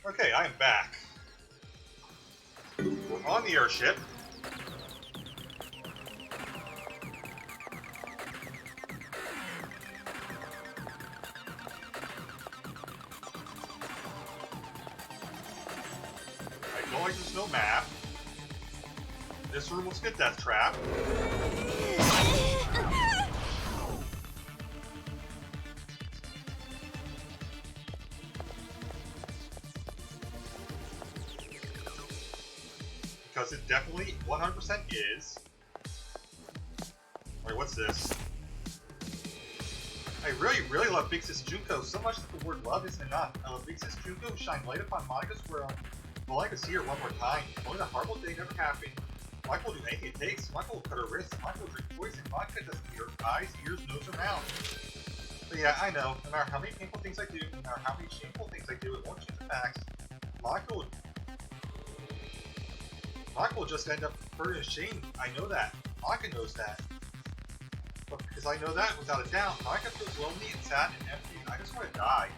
Okay, I am back. We're on the airship. I know like there's no map. This room looks like a death trap. Because it definitely 100% is. Wait, what's this? I really love Big Sis Junko so much that the word love isn't enough. I love Big Sis Junko shine light upon Monika's world. Well, I could see her one more time. Only a horrible thing never happened. Michael will do anything it takes. Michael will cut her wrists. Michael will drink poison. Monika doesn't hear eyes, ears, nose, or mouth. But yeah, I know. No matter how many painful things I do, no matter how many shameful things I do, it won't change the facts. Michael will just end up hurt and ashamed. I know that. Monika knows that. But because I know that, without a doubt, Monika feels lonely and sad and empty, and I just want to die.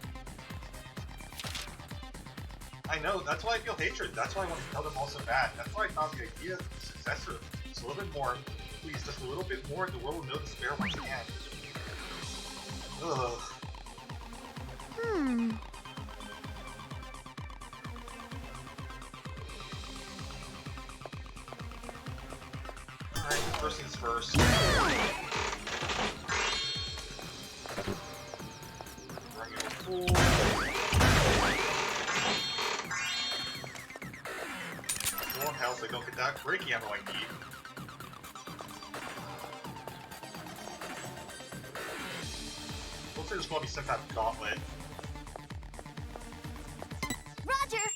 I know, that's why I feel hatred. That's why I want to kill them all so bad. That's why I thought the idea of the successor, just a little bit more, please, just a little bit more, the world will know despair once again. Ugh. Alright, first things first. Bring it full. So I don't get that breaking ammo I need. Looks like there's going to be some kind of gauntlet. Roger!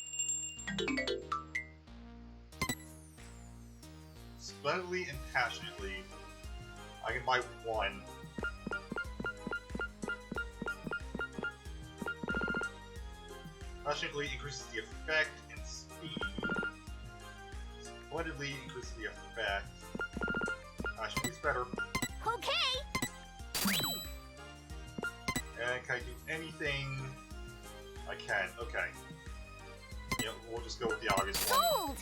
Splendidly and passionately. I can buy one. Passionately increases the effect and speed. Splendidly increases the effect. Actually, it's better. Okay! And can I do anything? I can, okay. Yeah, we'll just go with the obvious one. Sold!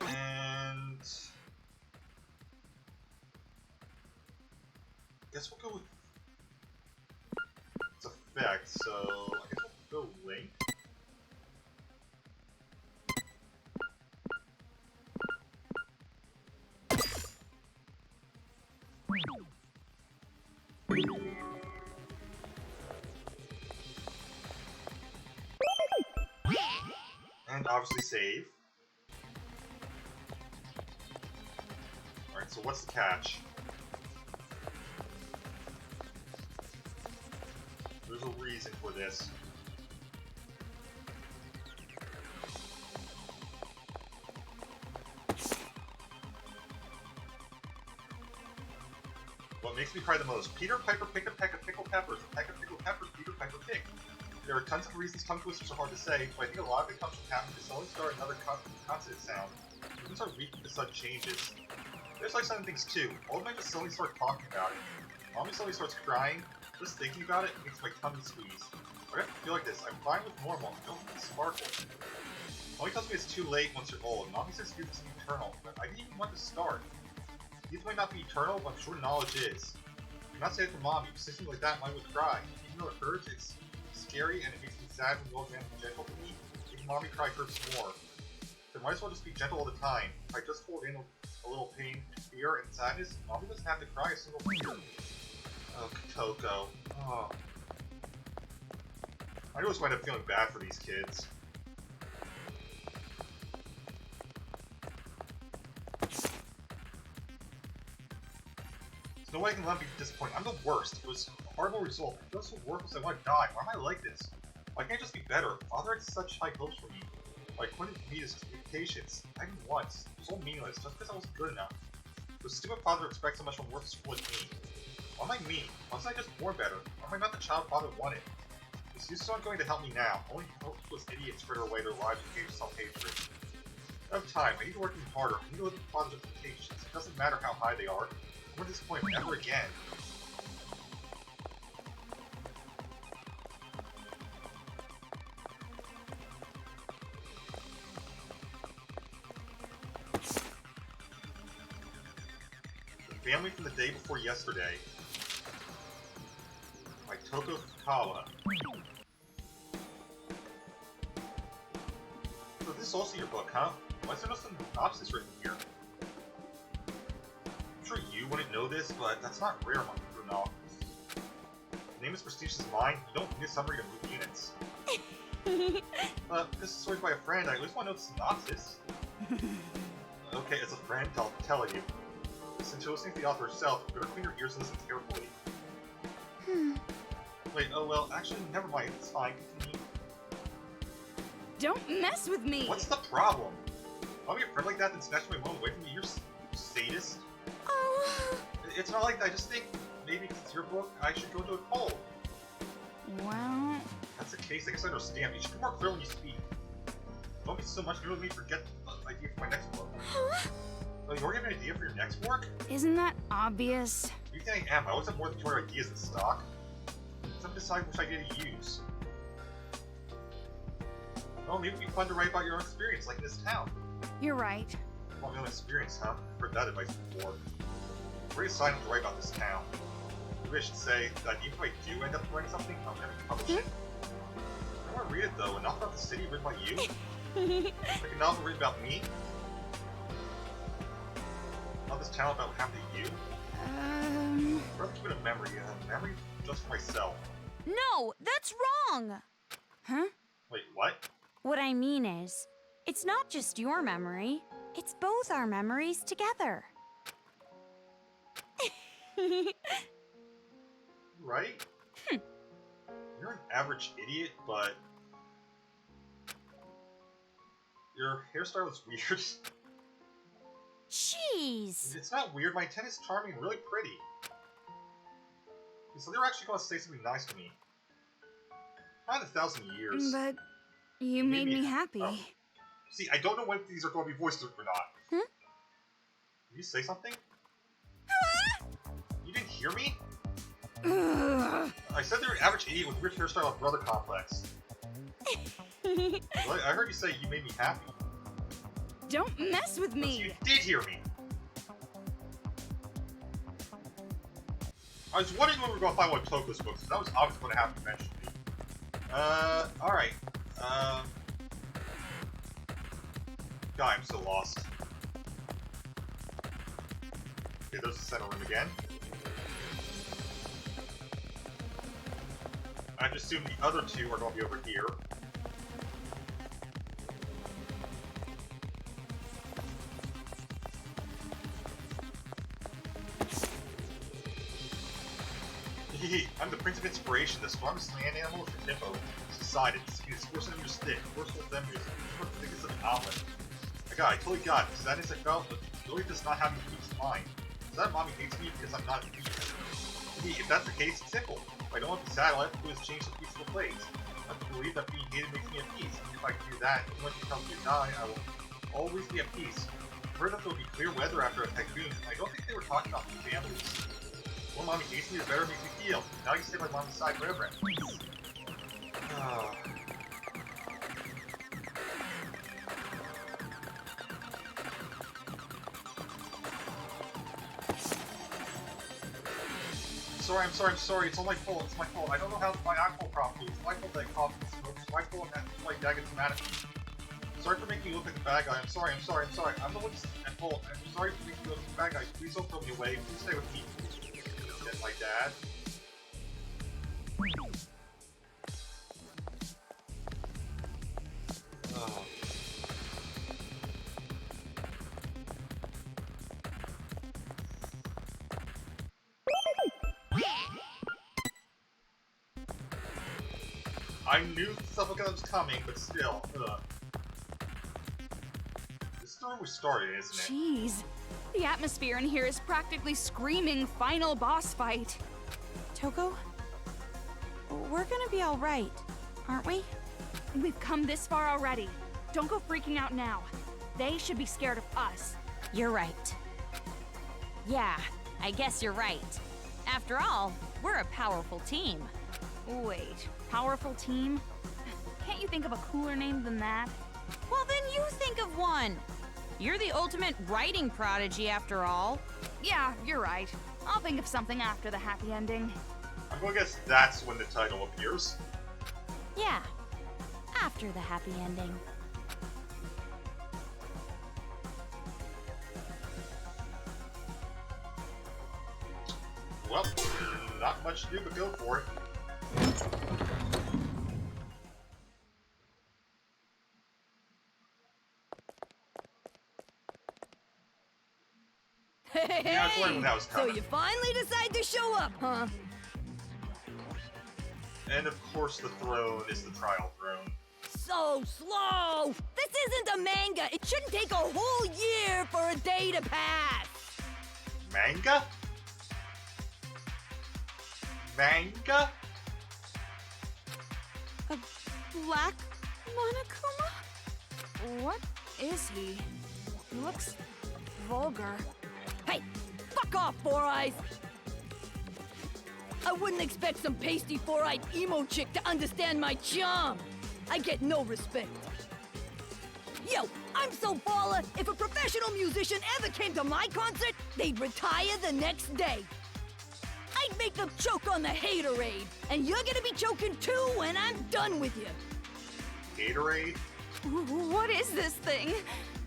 And... guess we'll go with its effect, so I guess we'll go Link. And obviously save. Alright, so what's the catch? There's a reason for this. What makes me cry the most? Peter Piper picked a peck of pickled peppers. A peck of pickled peppers Peter Piper picked. There are tons of reasons tongue twisters are hard to say, but I think a lot of it comes from having to suddenly start another consonant sound. Even start weak the sudden changes. There's like some things too. All of them just suddenly start talking about it. Mommy suddenly starts crying. Just thinking about it makes my tummy squeeze. I have to feel like this. I'm fine with normal. Don't need sparkle. Mommy tells me it's too late once you're old. Mommy says youth is eternal, but I didn't even want to start. Youth might not be eternal, but I'm sure knowledge is. I'm not saying it for Mommy. Something like that, Mommy would cry. Even though it hurts, it's scary and it makes me sad when the old man is gentle to me. Making Mommy cry hurts more. So I might as well just be gentle all the time. If I just hold in a little pain, fear, and sadness, Mommy doesn't have to cry a single tear. Oh, Kotoko. Oh. I always wind up feeling bad for these kids. There's no way I can let me be disappointed. I'm the worst. It was a horrible result. I feel so worthless. I want to die. Why am I like this? Why can't I just be better? Father had such high hopes for me. Why couldn't he meet his expectations? I didn't once. It was all meaningless just because I wasn't good enough. The stupid father expects so much from worthless fool like me. Why am I mean? Why wasn't I just born better? Why am I not the child father wanted? This use aren't going to help me now. Only hopeless idiots fritter away their lives and cage self-hatred. I have time. I need to work even harder. I need to live with father's expectations. It doesn't matter how high they are. won't disappoint him ever again. The family from the day before yesterday. By Toko Fukawa. So this is also your book, huh? Why is there no synopsis written here? I'm sure you wouldn't know this, but that's not rare among your novels. The name is prestigious as mine, you don't need a summary to move units. This is story by a friend, I at least want to know the synopsis. Okay, as a friend, I'll tell you. Since you're listening to the author herself, you better clean your ears and listen carefully. Wait, oh well, actually, never mind, it's fine, continue. Don't mess with me! What's the problem? I'll be a friend like that and snatch my mom away from me, you're a sadist. Oh. It's not like that, I just think maybe because it's your book, I should go to it cold. Well... If that's the case, I guess I understand, but you should be more clear when you speak. Don't be so much new with me, forget the idea for my next book. Oh, you already have an idea for your next work? Isn't that obvious? What do you think I am? I always have more than 200 ideas in stock. So I'm deciding which idea to use. Well, maybe it'd be fun to write about your own experience, like in this town. You're right. Well, my own experience, huh? I've heard that advice before. We're deciding to write about this town. Maybe I should say that even if I do end up writing something, I'm never publish it. I want to read it though, a novel about the city written by you? Like a novel written about me? Not this town about what happened to you? I'd rather keep it a memory just for myself. No, that's wrong! Huh? Wait, what? What I mean is, it's not just your memory, it's both our memories together. Right? You're an average idiot, but... your hairstyle is weird. Jeez! It's not weird, my intent is charming and really pretty. So they were actually going to say something nice to me. Not in 1,000 years. But you made me happy. Oh. See, I don't know when these are going to be voiced or not. Huh? Did you say something? You didn't hear me? I said they're an average idiot with weird hairstyle and brother complex. Well, I heard you say you made me happy. Don't mess with me! So you did hear me! I was wondering when we were going to find one of Toko's books, because that was obviously going to happen eventually. Alright. God, I'm so lost. Okay, there's the center room again. I just assume the other two are going to be over here. I'm the Prince of Inspiration, the strongest land animal of the hippo. It's decided. It's worse than your stick, worse than them, it's the thickest of an omelet. I totally got it. Sadness I felt, but really does not have any peace of mind. Is that mommy hates me because I'm not at peace? If that's the case, it's simple. If I don't want to be sad, all I have to do is change the peaceful place. I have to believe that being hated makes me at peace. If I can do that, even when she tells me to die, I will always be at peace. I've heard that there will be clear weather after a typhoon. I don't think they were talking about families. The more mommy hates me, the better it makes me feel. Now you stay by mommy's side forever at peace. I'm sorry, it's all my fault, I don't know how to buy alcohol properly, it's my fault that I cough and smoke, it's my fault that like that gets mad at me. Sorry for making you look like a bad guy, I'm sorry, I'm the one at fault, I'm sorry for making you look like a bad guy, please don't throw me away, please stay with me. Get my dad. Oh. I knew stuff like that was coming, but still, This is the room we started, isn't it? Jeez. The atmosphere in here is practically screaming final boss fight. Toko? We're gonna be alright, aren't we? We've come this far already. Don't go freaking out now. They should be scared of us. You're right. Yeah, I guess you're right. After all, we're a powerful team. Wait, powerful team? Can't you think of a cooler name than that? Well, then you think of one. You're the ultimate writing prodigy, after all. Yeah, you're right. I'll think of something after the happy ending. I'm gonna guess that's when the title appears. Yeah, after the happy ending. Well, not much to do but go for it. Hey, Yeah, I was wondering when that was so coming. you finally decide to show up, huh? And of course the throne is the trial throne. So slow! This isn't a manga! It shouldn't take a whole year for a day to pass! Manga? Manga? Black Monokuma? What is he? He looks vulgar. Hey, fuck off, Four Eyes! I wouldn't expect some pasty four-eyed emo chick to understand my charm! I get no respect. Yo, I'm so baller, if a professional musician ever came to my concert, they'd retire the next day. I'd make them choke on the haterade, and you're gonna be choking too when I'm done with you. Gatorade? What is this thing?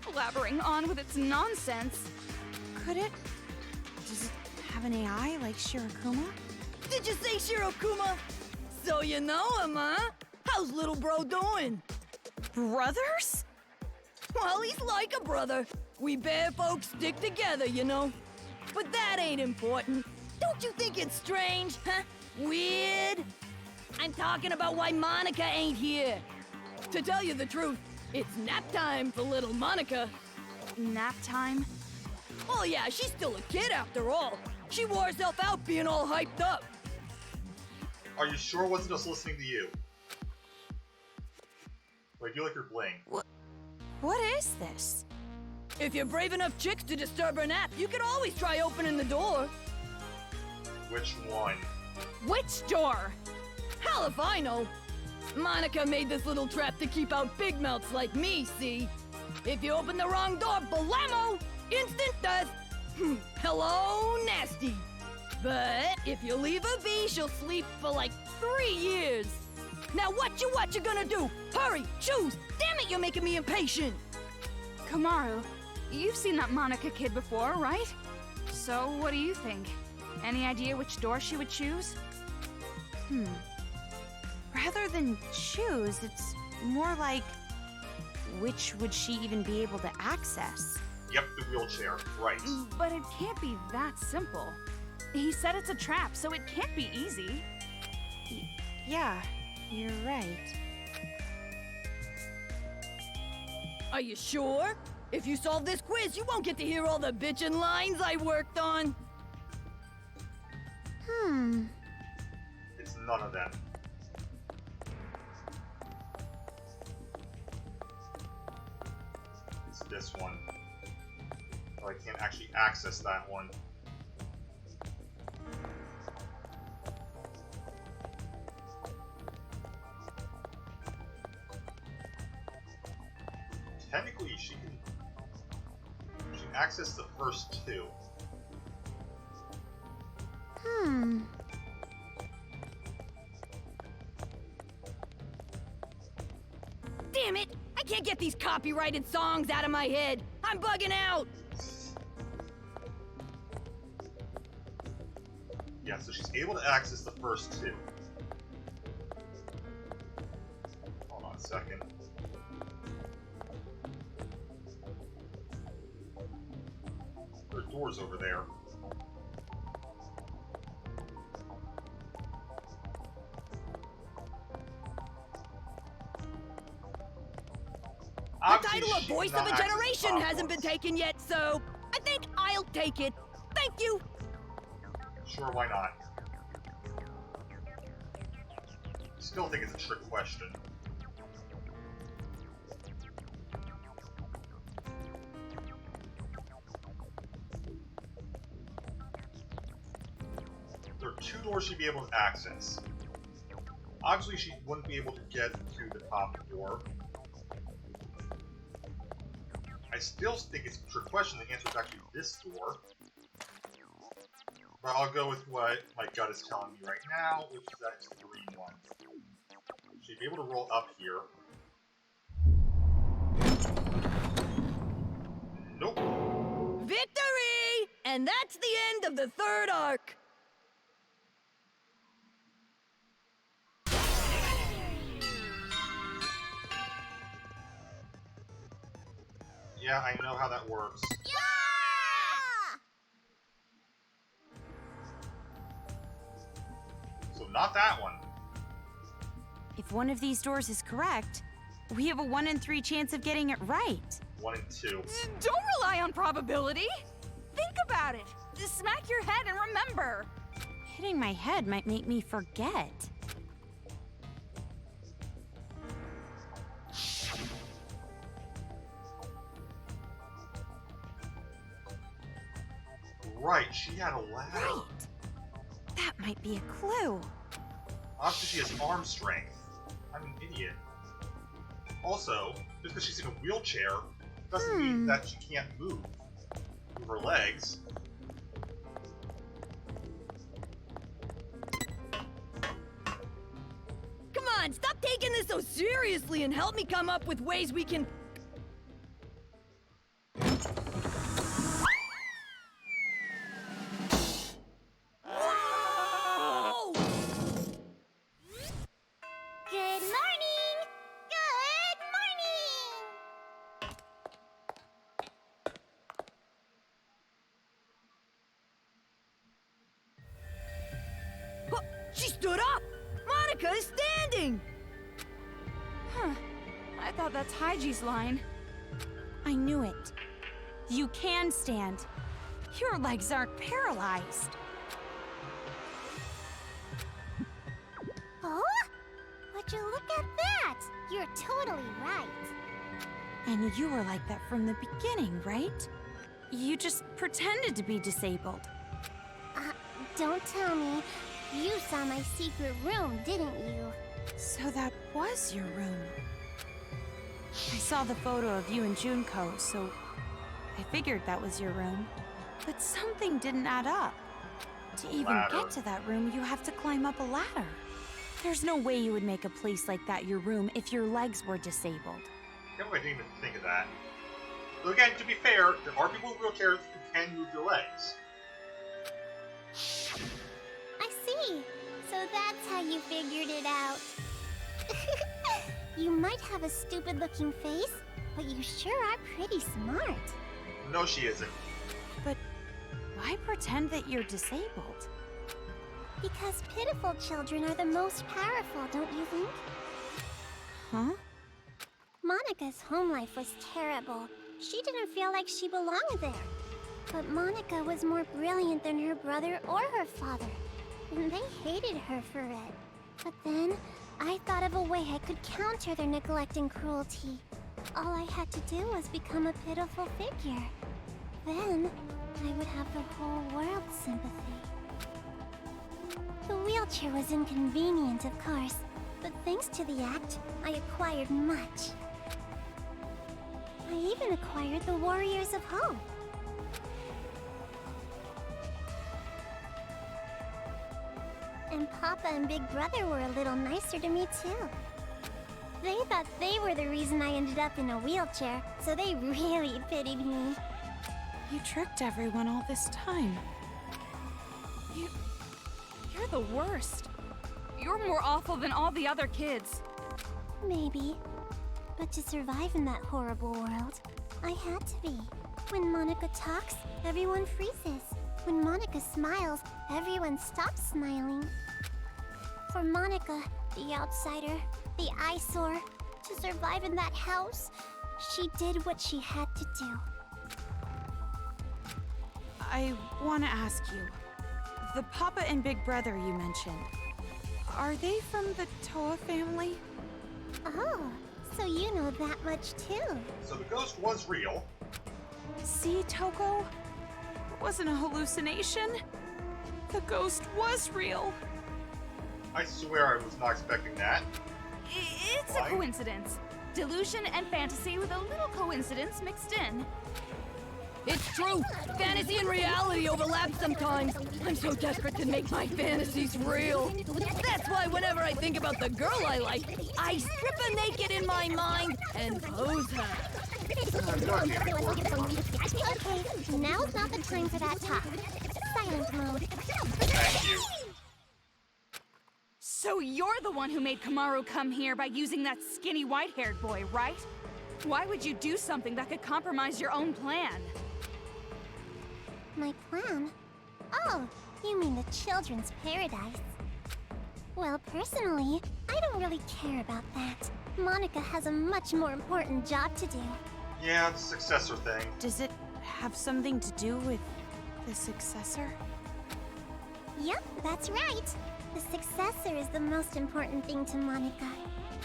Blabbering on with its nonsense. Could it? Does it have an AI like Shirakuma? Did you say Shirokuma? So you know him, huh? How's little bro doing? Brothers? Well, he's like a brother. We bear folks stick together, you know. But that ain't important. Don't you think it's strange, huh? Weird? I'm talking about why Monica ain't here. To tell you the truth, it's nap time for little Monica. Nap time? Oh yeah, she's still a kid after all. She wore herself out being all hyped up. Are you sure it wasn't just listening to you? Wait, I feel like you're bling. What is this? If you're brave enough chicks to disturb her nap, you can always try opening the door. Which one? Which door? Hell if I know. Monica made this little trap to keep out big mouths like me, see? If you open the wrong door, blammo! Instant death! Hello, nasty! But if you leave her be, she'll sleep for like 3 years. Now what you gonna do? Hurry, choose! Damn it, you're making me impatient! Kamaru, you've seen that Monica kid before, right? So, what do you think? Any idea which door she would choose? Rather than choose, it's more like, which would she even be able to access? Yep, the wheelchair. Right. But it can't be that simple. He said it's a trap, so it can't be easy. Yeah, you're right. Are you sure? If you solve this quiz, you won't get to hear all the bitchin' lines I worked on. It's none of them. It's this one. Oh, I can't actually access that one. Technically, she can access the first two. Damn it! I can't get these copyrighted songs out of my head! I'm bugging out! Yeah, so she's able to access the first two. Hold on a second. There are doors over there. The title of Voice of a Generation hasn't been taken yet, so I think I'll take it. Thank you! Sure, why not? Still think it's a trick question. are 2 doors she'd be able to access. Obviously, she wouldn't be able to get to the top door. I still think it's a trick question. The answer is actually this door. But I'll go with what my gut is telling me right now, which is that it's the green one. She'd be able to roll up here. Nope. Victory! And that's the end of the 3rd arc. Yeah, I know how that works. So not that one. If one of these doors is correct, we have a 1 in 3 chance of getting it right. 1 and 2. Don't rely on probability. Think about it. Just smack your head and remember. Hitting my head might make me forget. Right, she had a ladder. Right. That might be a clue. Obviously, she has arm strength. I'm an idiot. Also, just because she's in a wheelchair doesn't mean that she can't move her legs. Come on, stop taking this so seriously and help me come up with ways we can... Whoa! Good morning! Good morning! Huh, she stood up! Monica is standing! Huh. I thought that's Haiji's line. I knew it. You can stand. Your legs aren't paralyzed. Oh? Would you look at that? You're totally right. And you were like that from the beginning, right? You just pretended to be disabled. Don't tell me. You saw my secret room, didn't you? So that was your room. I saw the photo of you and Junko, so I figured that was your room. But something didn't add up. To even get to that room, you have to climb up a ladder. There's no way you would make a place like that your room if your legs were disabled. I didn't even think of that. So again, to be fair, there are people in wheelchairs who can move their legs. I see. So that's how you figured it out. You might have a stupid-looking face, but you sure are pretty smart. No, she isn't. But why pretend that you're disabled? Because pitiful children are the most powerful, don't you think? Huh? Monica's home life was terrible. She didn't feel like she belonged there. But Monica was more brilliant than her brother or her father. And they hated her for it. But then, I thought of a way I could counter their neglect and cruelty. All I had to do was become a pitiful figure. Then, I would have the whole world's sympathy. The wheelchair was inconvenient, of course, but thanks to the act, I acquired much. I even acquired the Warriors of Hope. And Papa and Big Brother were a little nicer to me, too. They thought they were the reason I ended up in a wheelchair, so they really pitied me. You tricked everyone all this time. You're the worst. You're more awful than all the other kids. Maybe. But to survive in that horrible world, I had to be. When Monica talks, everyone freezes. When Monica smiles, everyone stops smiling. For Monica, the outsider, the eyesore, to survive in that house, she did what she had to do. I want to ask you, the Papa and Big Brother you mentioned, are they from the Toa family? Oh, so you know that much too. So the ghost was real. See, Toko? It wasn't a hallucination. The ghost was real. I swear I was not expecting that. It's Why? a coincidence. Delusion and fantasy with a little coincidence mixed in. It's true. Fantasy and reality overlap sometimes. I'm so desperate to make my fantasies real. That's why whenever I think about the girl I like, I strip her naked in my mind and pose her. Okay, now's not the time for that talk. Silent mode. Thank you. So you're the one who made Kamaru come here by using that skinny white-haired boy, right? Why would you do something that could compromise your own plan? My plan? Oh, you mean the children's paradise. Well, personally, I don't really care about that. Monica has a much more important job to do. Yeah, the successor thing. Does it have something to do with the successor? Yep, that's right. The successor is the most important thing to Monica.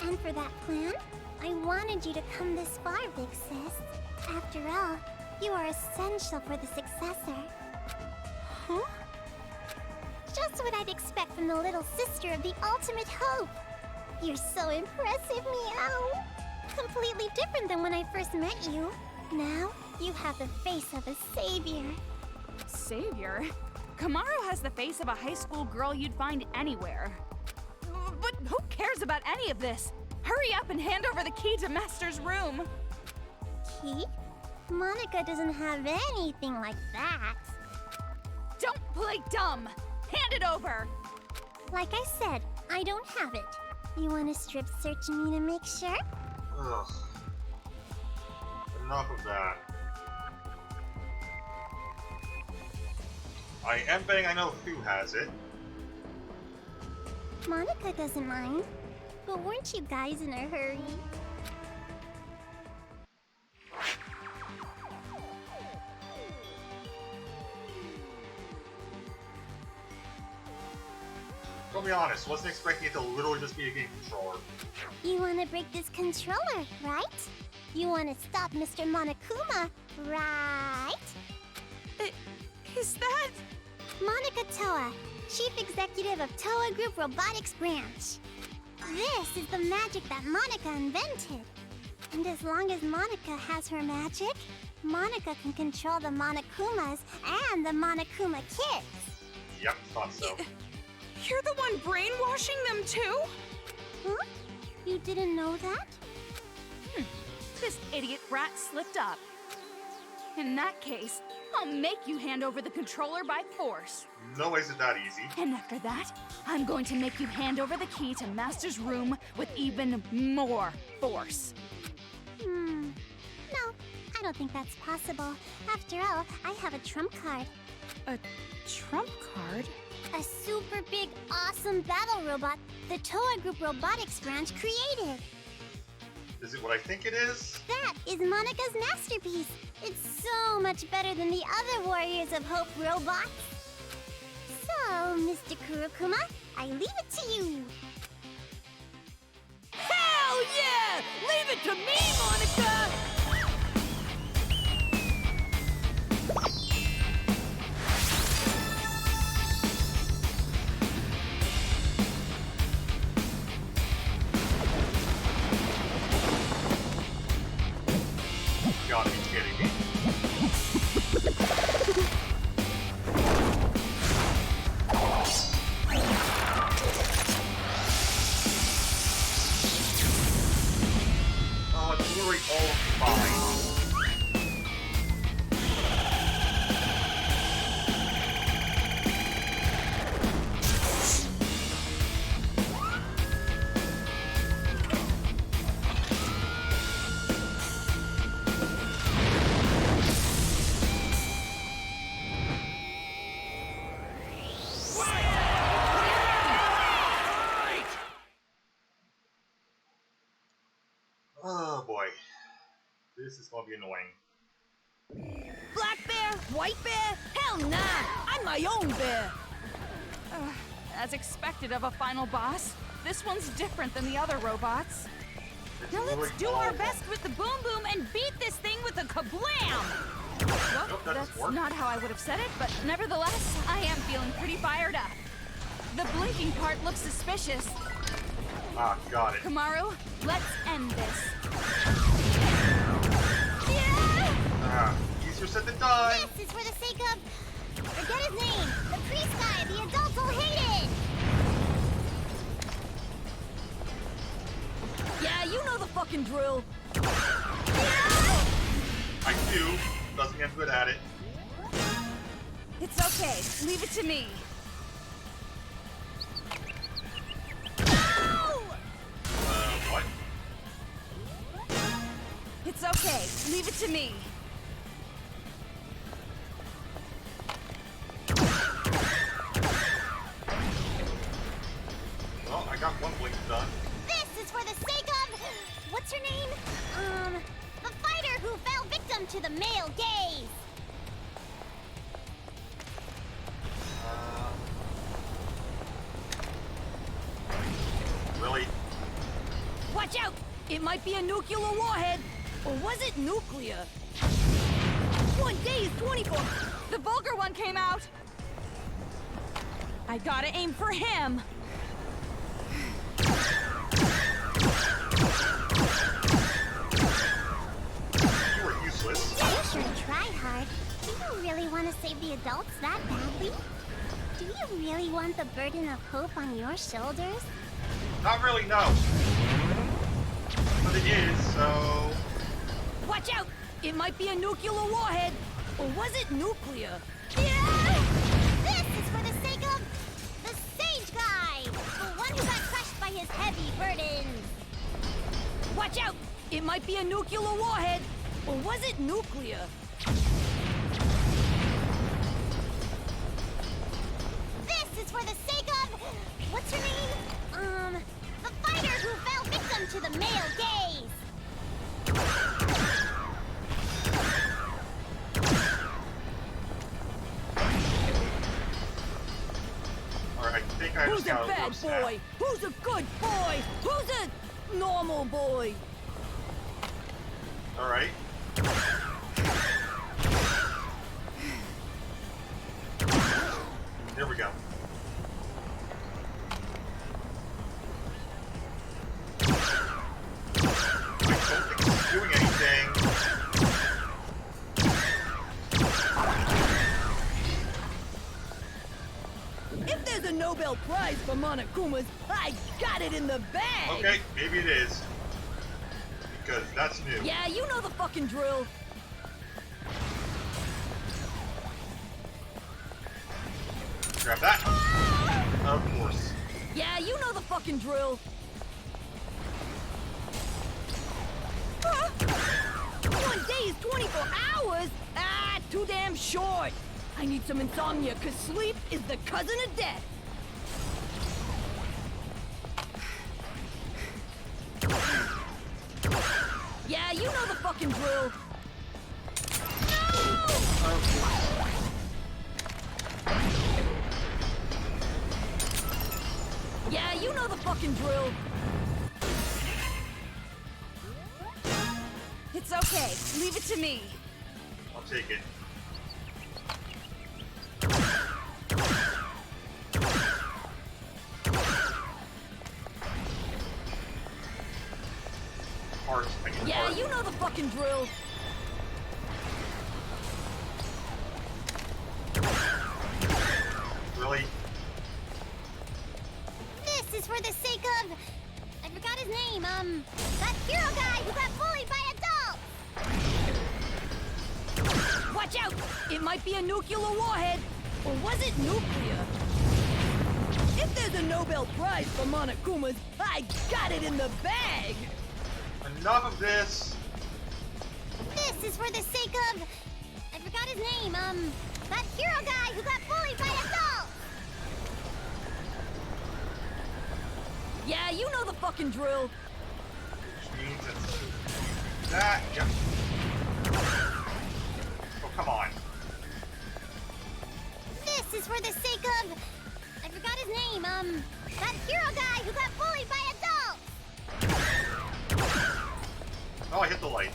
And for that plan, I wanted you to come this far, Big Sis. After all, you are essential for the successor. Huh? Just what I'd expect from the little sister of the ultimate hope. You're so impressive, Meow. Completely different than when I first met you. Now, you have the face of a savior. Savior? Kamaru has the face of a high school girl you'd find anywhere. But who cares about any of this? Hurry up and hand over the key to Master's room. Key? Monica doesn't have anything like that. Don't play dumb. Hand it over. Like I said, I don't have it. You want to strip search me to make sure? Ugh. Enough of that. I am betting I know who has it. Monica doesn't mind. But weren't you guys in a hurry? I'll be honest, wasn't expecting it to literally just be a game controller. You want to break this controller, right? You want to stop Mr. Monokuma, right? Is that... Monica Toa, Chief Executive of Toa Group Robotics Branch. This is the magic that Monica invented. And as long as Monica has her magic, Monica can control the Monokumas and the Monokuma kids. Yep, thought so. You're the one brainwashing them too? Huh? You didn't know that? This idiot brat slipped up. In that case, I'll make you hand over the controller by force. No way is it that easy. And after that, I'm going to make you hand over the key to Master's room with even more force. No, I don't think that's possible. After all, I have a trump card. A trump card? A super big, awesome battle robot the Toa Group Robotics Branch created. Is it what I think it is? That is Monica's masterpiece. It's so much better than the other Warriors of Hope robots. So, Mr. Kurokuma, I leave it to you. Hell yeah! Leave it to me, Monica! You gotta be kidding me. Oh, it's literally all fine. Oh boy. This is gonna be annoying. Black bear? White bear? Hell nah! I'm my own bear! As expected of a final boss, this one's different than the other robots. It's Now let's literally do all our of best with the boom boom and beat this thing with a kablam! Well, Nope, that that's doesn't work. not how I would have said it, but nevertheless, I am feeling pretty fired up. The blinking part looks suspicious. Ah, got it. Kamaru, let's end this. Ah, easier said than done. This is for the sake of... Forget his name! The priest guy the adults will hate it! Yeah, you know the fucking drill. I do. Doesn't mean I'm good at it. It's okay. Leave it to me. What? It's okay. Leave it to me. Well, I got one blink done. This is for the sake of... What's her name? The fighter who fell victim to the male gaze! Really? Watch out! It might be a nuclear warhead. Or was it nuclear? One day is 24. The vulgar one came out. I gotta aim for him. You were useless. You sure tried hard. Do you really want to save the adults that badly? Do you really want the burden of hope on your shoulders? Not really, no. But it is, so... Watch out! It might be a nuclear warhead. Or was it nuclear? This is for the sake of... the sage guy! The one who got crushed by his heavy burdens! Watch out! It might be a nuclear warhead. Or was it nuclear? This is for the sake of... What's her name? The fighter who fell victim to the male gaze! Alright, I think I Who's a understand how it bad works now. boy? Who's a good boy? Who's a normal boy? Alright. There we go. I don't think it's doing anything. If there's a Nobel Prize for Monokumas, I got it in the bag! Okay, maybe it is. Because that's new. Yeah, you know the fucking drill. Grab that. Of course. Yeah, you know the fucking drill. One day is 24 hours? Ah, too damn short. I need some insomnia, cause sleep is the cousin of death. Yeah, you know the fucking drill. Of course. Yeah, you know the fucking drill. It's okay. Leave it to me. I'll take it. Heart. I need Yeah, heart. you know the fucking drill. Really? This is for the sake of... I forgot his name, that hero guy who got bullied by adults! Watch out! It might be a nuclear warhead. Or was it nuclear? If there's a Nobel Prize for Monokumas, I got it in the bag! Enough of this. This is for the sake of... I forgot his name, that hero guy who got bullied by adults! Yeah, you know the fucking drill. Which means it's that. Yep. Oh, come on. This is for the sake of... I forgot his name, that hero guy who got bullied by adults! Oh, I hit the light.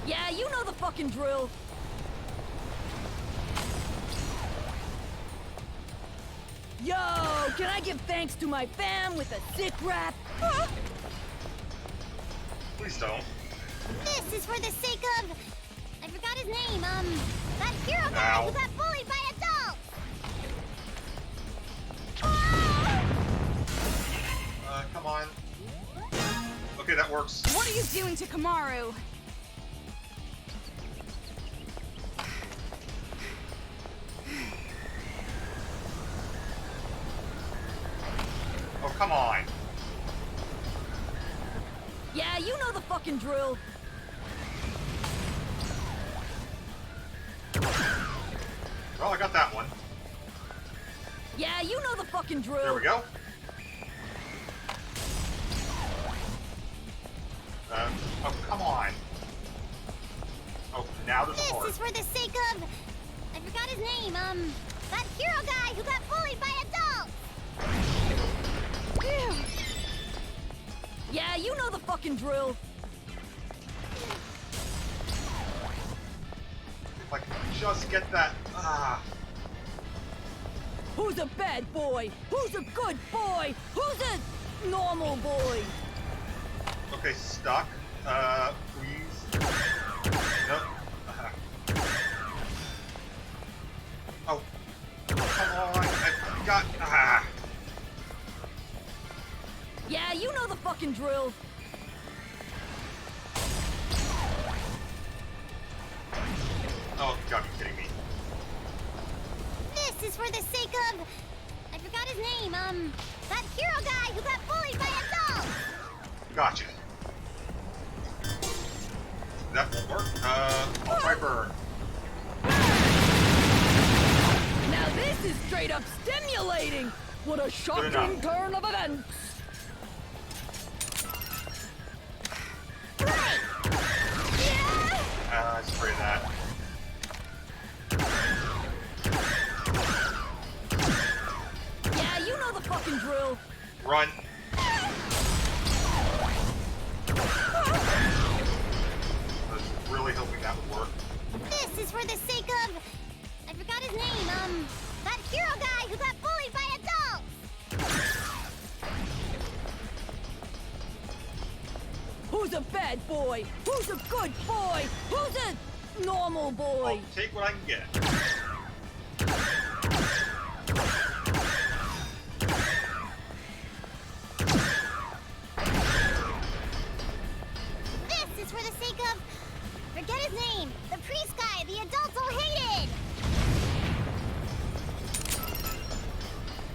Yeah, you know the fucking drill. Yo, can I give thanks to my fam with a sick rap? Please don't. This is for the sake of... I forgot his name, that hero guy Ow. who got bullied by adults! Come on. Okay, that works. What are you doing to Kamaru? Oh, come on. Yeah, you know the fucking drill. Well, I got that one. Yeah, you know the fucking drill. There we go. Oh, come on. Oh, now there's a This horde. is for the sake of... I forgot his name, that hero guy who got bullied by adults! Yeah, you know the fucking drill. If I can just get that... Who's a bad boy? Who's a good boy? Who's a normal boy? Okay, stuck. Please. Nope. Oh. Come on. I got... Yeah, you know the fucking drill. Oh, you gotta be kidding me. This is for the sake of... I forgot his name, that hero guy who got bullied by adults! Gotcha. That won't work. I'll try burn. Now this is straight up stimulating. What a shocking enough. turn of events. Right! Yeah! I spray that. Yeah, you know the fucking drill. Run. I was really hoping that would work. This is for the sake of... I forgot his name, that hero guy who got bullied by adults! Who's a bad boy? Who's a good boy? Who's a normal boy? I'll take what I can get. This is for the sake of... Forget his name! The priest guy the adults all hated!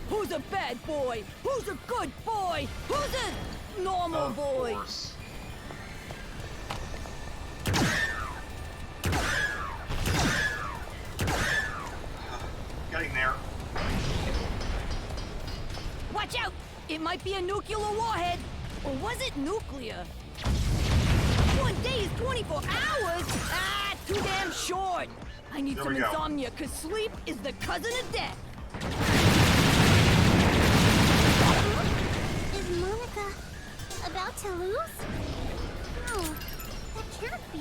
Who's a bad boy? Who's a good boy? Who's a normal Of boy? course. Getting there. Watch out! It might be a nuclear warhead. Or was it nuclear? 1 day is 24 hours? Ah, too damn short. I need There some we go. insomnia, cause sleep is the cousin of death. Is Monica about to lose? No, that can't be.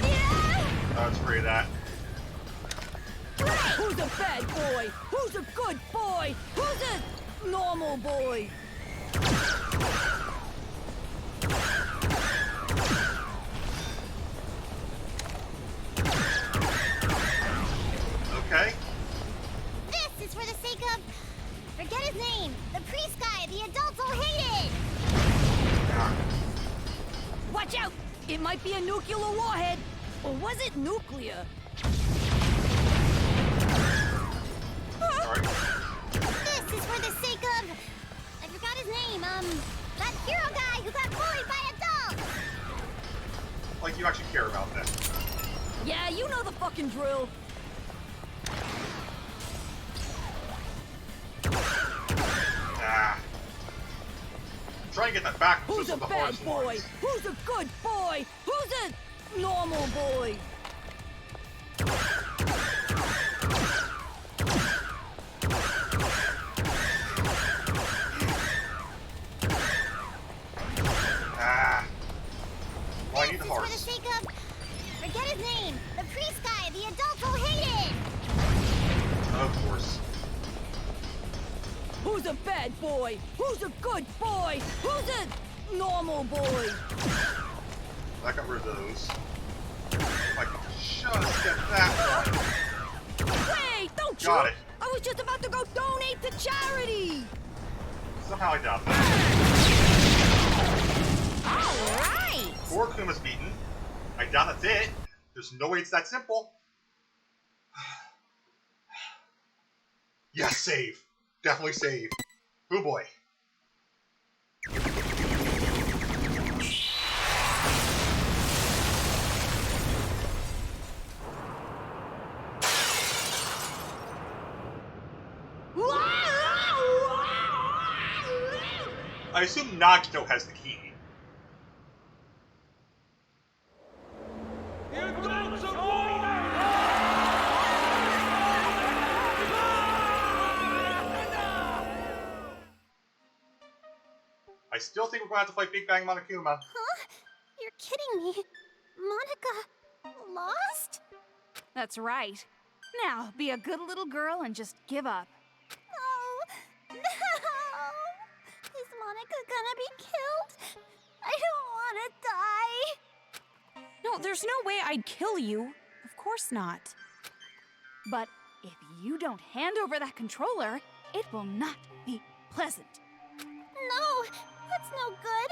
Yeah! Let's spray that. Who's a bad boy? Who's a good boy? Who's a normal boy? Okay. This is for the sake of... Forget his name! The priest guy the adults all hated! Watch out! It might be a nuclear warhead. Or was it nuclear? Alright. This is for the sake of... I forgot his name, that hero guy who got bullied by adults! Like you actually care about that. Yeah, you know the fucking drill. I'm trying to get that back. This Who's is a the bad hardest boy? ones. Who's a good boy? Who's a normal boy? Well, I need the This is for the horse. sake of... Forget his name! The priest guy, the adult who hated! Of course. Who's a bad boy? Who's a good boy? Who's a normal boy? I got rid of those. If I could just get that one. Wait, don't you? Got it. I was just about to go donate to charity. Somehow I doubt that. Alright! 4 Kuma's beaten. I doubt that's it. There's no way it's that simple. Yes, save. Definitely save. Oh boy. I assume Nagito has the key. I still think we're going to have to fight Big Bang Monokuma. Huh? You're kidding me. Monica... lost? That's right. Now, be a good little girl and just give up. Oh, no! Is Monica gonna be killed? I don't want to die. No, there's no way I'd kill you. Of course not. But if you don't hand over that controller, it will not be pleasant. No, that's no good.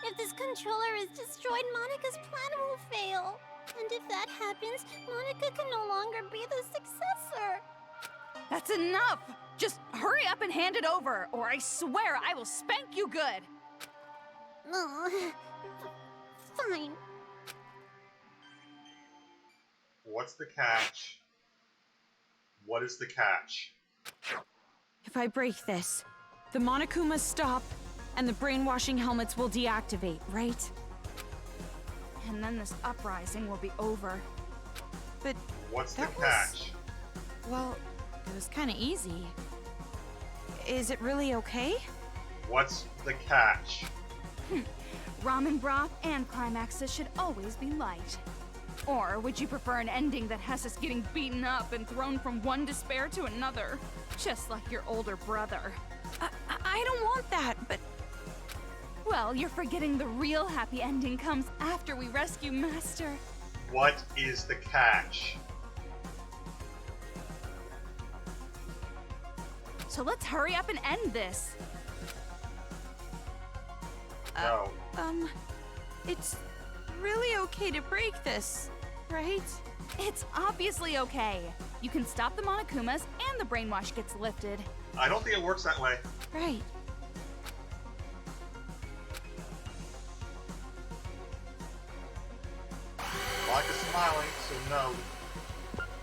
If this controller is destroyed, Monica's plan will fail. And if that happens, Monica can no longer be the successor. That's enough! Just hurry up and hand it over, or I swear I will spank you good! Oh, fine. What's the catch? What is the catch? If I break this, the Monokumas stop, and the brainwashing helmets will deactivate, right? And then this uprising will be over. But What's the that was- catch? well, it was kind of easy. Is it really okay? What's the catch? Ramen broth and climaxes should always be light. Or would you prefer an ending that has us getting beaten up and thrown from one despair to another? Just like your older brother. I don't want that, but Well, you're forgetting the real happy ending comes after we rescue Master. What is the catch? So let's hurry up and end this. No. it's really okay to break this, right? It's obviously okay. You can stop the Monokumas and the brainwash gets lifted. I don't think it works that way. Right. Monica's smiling, so no.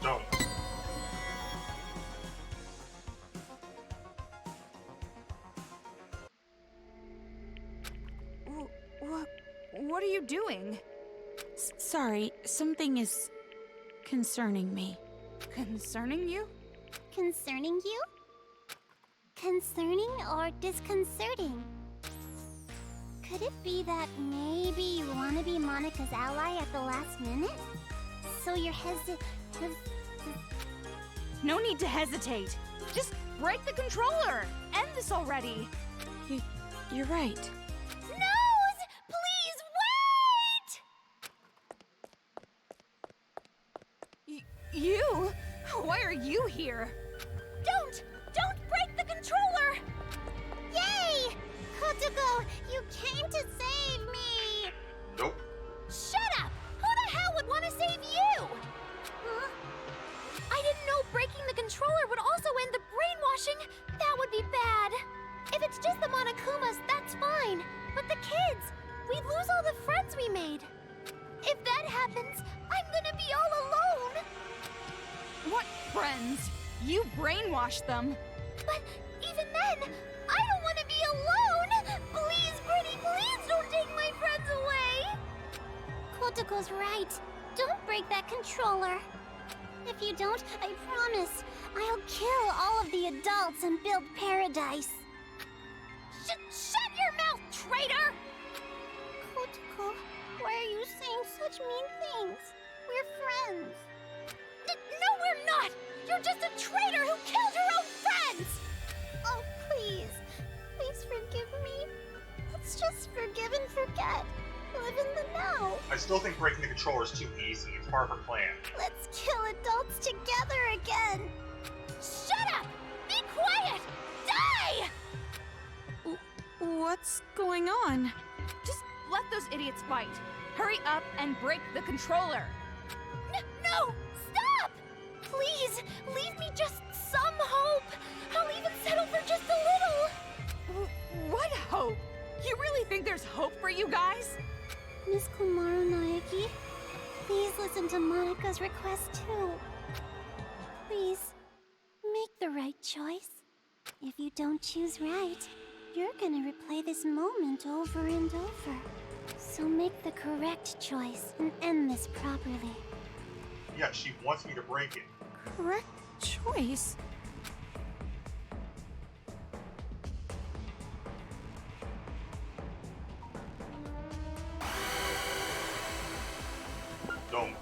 Don't. What are you doing? Sorry, something is concerning me. Concerning you? Concerning you? Concerning or disconcerting? Could it be that maybe you want to be Monica's ally at the last minute? So you're No need to hesitate. Just break the controller. End this already. You're right. Nose! Please wait! You? Why are you here? Don't break the controller! Yay! Kotoko, you came to save me! Nope. Shut up! Who the hell would want to save you? Huh? I didn't know breaking the controller would also end the brainwashing. That would be bad. If it's just the Monokumas, that's fine. But the kids, we'd lose all the friends we made. If that happens, I'm gonna be all alone. What friends? You brainwashed them. But even then, I don't want to be alone. Please, Pretty, please don't take my friends away. Kotoko's right. Don't break that controller. If you don't, I promise, I'll kill all of the adults and build paradise. Shut your mouth, traitor! Kotoko, why are you saying such mean things? We're friends. No, we're not! You're just a traitor who killed your own friends! Oh, please. Please forgive me. Let's just forgive and forget. Live in the now. I still think breaking the controller is too easy. It's part of her plan. Let's kill adults together again. Shut up! Be quiet! Die! What's going on? Just let those idiots fight. Hurry up and break the controller. No! Stop! Please, leave me just some hope. I'll even settle for just a little. What hope? You really think there's hope for you guys? Miss Kumaru Naeki, please listen to Monika's request too. Please, make the right choice. If you don't choose right, you're gonna replay this moment over and over. So make the correct choice and end this properly. Yeah, she wants me to break it. Correct choice? Don't.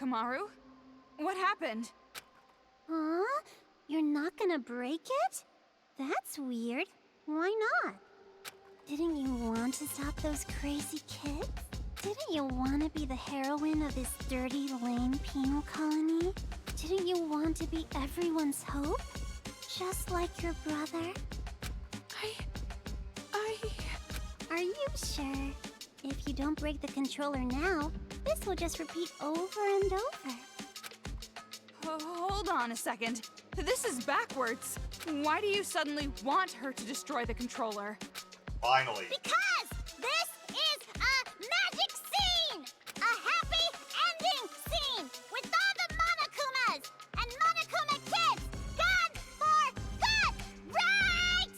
Kamaru? What happened? Huh? You're not gonna break it? That's weird. Why not? Didn't you want to stop those crazy kids? Didn't you want to be the heroine of this dirty, lame penal colony? Didn't you want to be everyone's hope? Just like your brother? Are you sure? If you don't break the controller now, this will just repeat over and over. Hold on a second. This is backwards. Why do you suddenly want her to destroy the controller? Finally. Because this is a magic scene! A happy ending scene with all the Monokumas and Monokuma kids gone for good, right?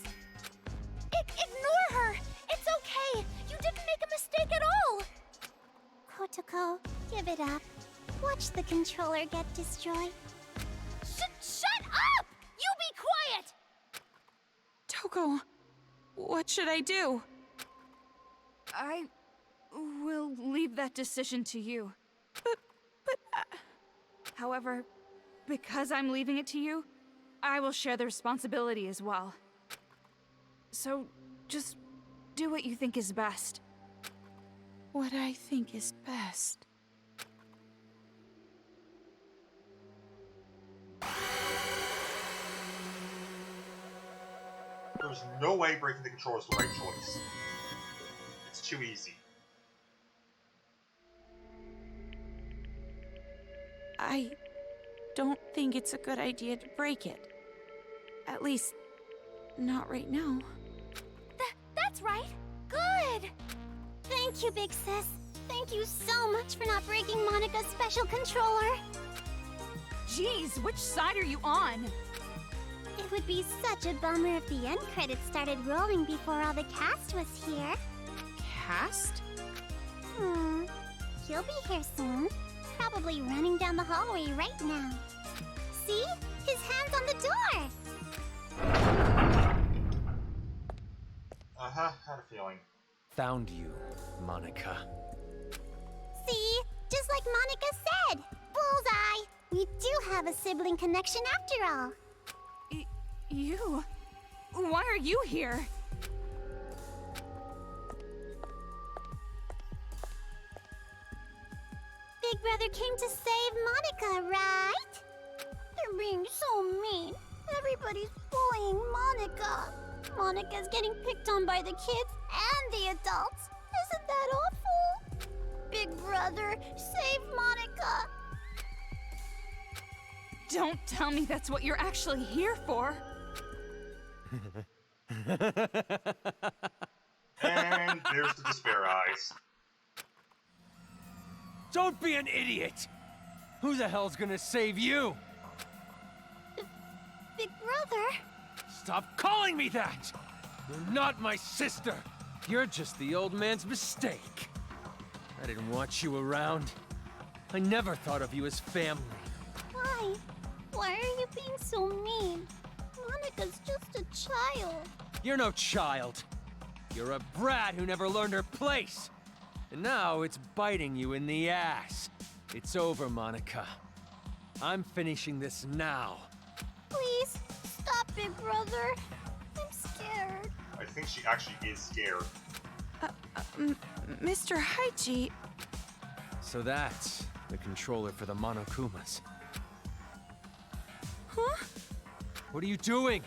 Ignore her! It's okay! You didn't make a mistake at all! Kotoko, give it up. Watch the controller get destroyed. Shut up! You be quiet! Toko, what should I do? I will leave that decision to you. But However, because I'm leaving it to you, I will share the responsibility as well. So, just do what you think is best. what I think is best. There's no way breaking the controller is the right choice. It's too easy. I don't think it's a good idea to break it. At least, not right now. That's right. Good. Thank you, Big Sis. Thank you so much for not breaking Monika's special controller. Jeez, which side are you on? It would be such a bummer if the end credits started rolling before all the cast was here. Cast? He'll be here soon. Probably running down the hallway right now. See? His hand's on the door! Had a feeling. Found you, Monika. See? Just like Monika said! Bullseye! We do have a sibling connection after all. You? Why are you here? Big Brother came to save Monika, right? They're being so mean. Everybody's bullying Monika. Monika's getting picked on by the kids and the adults. Isn't that awful? Big Brother, save Monika. Don't tell me that's what you're actually here for. And there's the despair eyes. Don't be an idiot! Who the hell's gonna save you? Big Brother? Stop calling me that! You're not my sister! You're just the old man's mistake. I didn't want you around. I never thought of you as family. Why? Why are you being so mean? Monika's just a child. You're no child. You're a brat who never learned her place. And now it's biting you in the ass. It's over, Monica. I'm finishing this now. Please, stop, Big Brother. I'm scared. I think she actually is scared. Mr. Haichi, So that's the controller for the Monokumas. huh? What are you doing?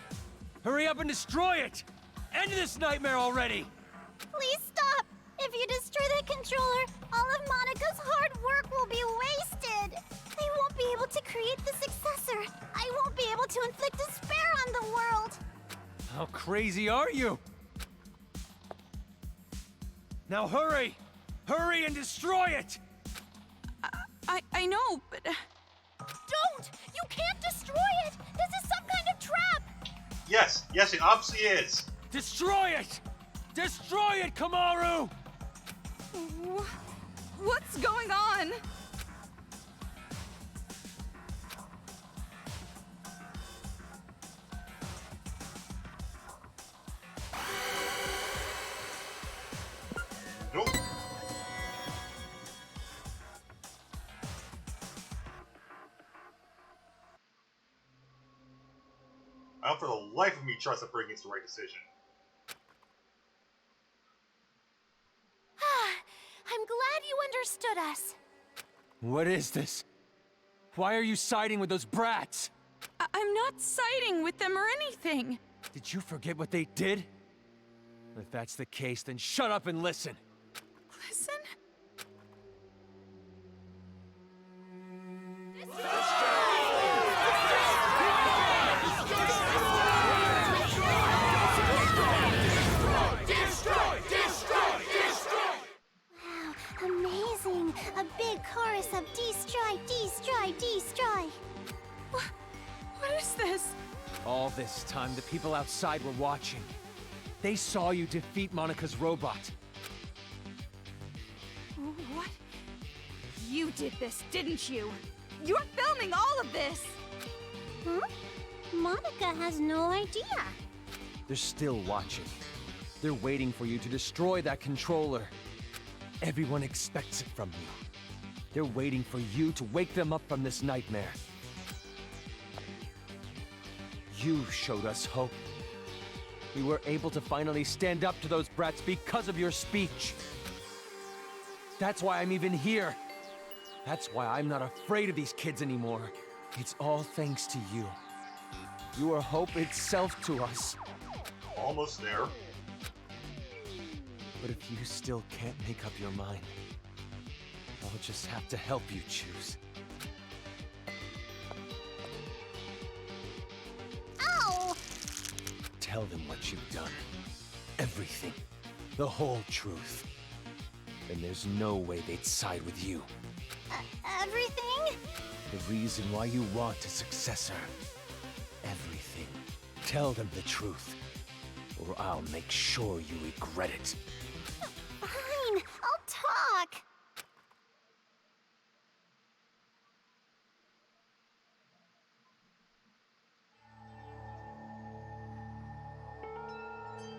Hurry up and destroy it! End this nightmare already! Please stop. If you destroy that controller, all of Monica's hard work will be wasted. They won't be able to create the successor. I won't be able to inflict despair on the world. How crazy are you? Now hurry! Hurry and destroy it! I know, but... Don't! You can't destroy it! This is some kind of trap! Yes, it obviously is. Destroy it! Destroy it, Kamaru! What's going on? Nope. I don't for the life of me trust that Breaking's the right decision. I'm glad you understood us. What is this? Why are you siding with those brats? I'm not siding with them or anything. Did you forget what they did? If that's the case, then shut up and listen. Listen? Wow, amazing! A big chorus of destroy, destroy, destroy. What is this? All this time, the people outside were watching. They saw you defeat Monica's robot. What? You did this, didn't you? You're filming all of this! Huh? Monica has no idea. They're still watching. They're waiting for you to destroy that controller. Everyone expects it from you. They're waiting for you to wake them up from this nightmare. You showed us hope. We were able to finally stand up to those brats because of your speech. That's why I'm even here. That's why I'm not afraid of these kids anymore. It's all thanks to you. You are hope itself to us. Almost there. But if you still can't make up your mind, I'll just have to help you choose. Ow! Tell them what you've done. Everything. The whole truth. Then there's no way they'd side with you. Everything? The reason why you want a successor. Everything. Tell them the truth, or I'll make sure you regret it. Fine, I'll talk.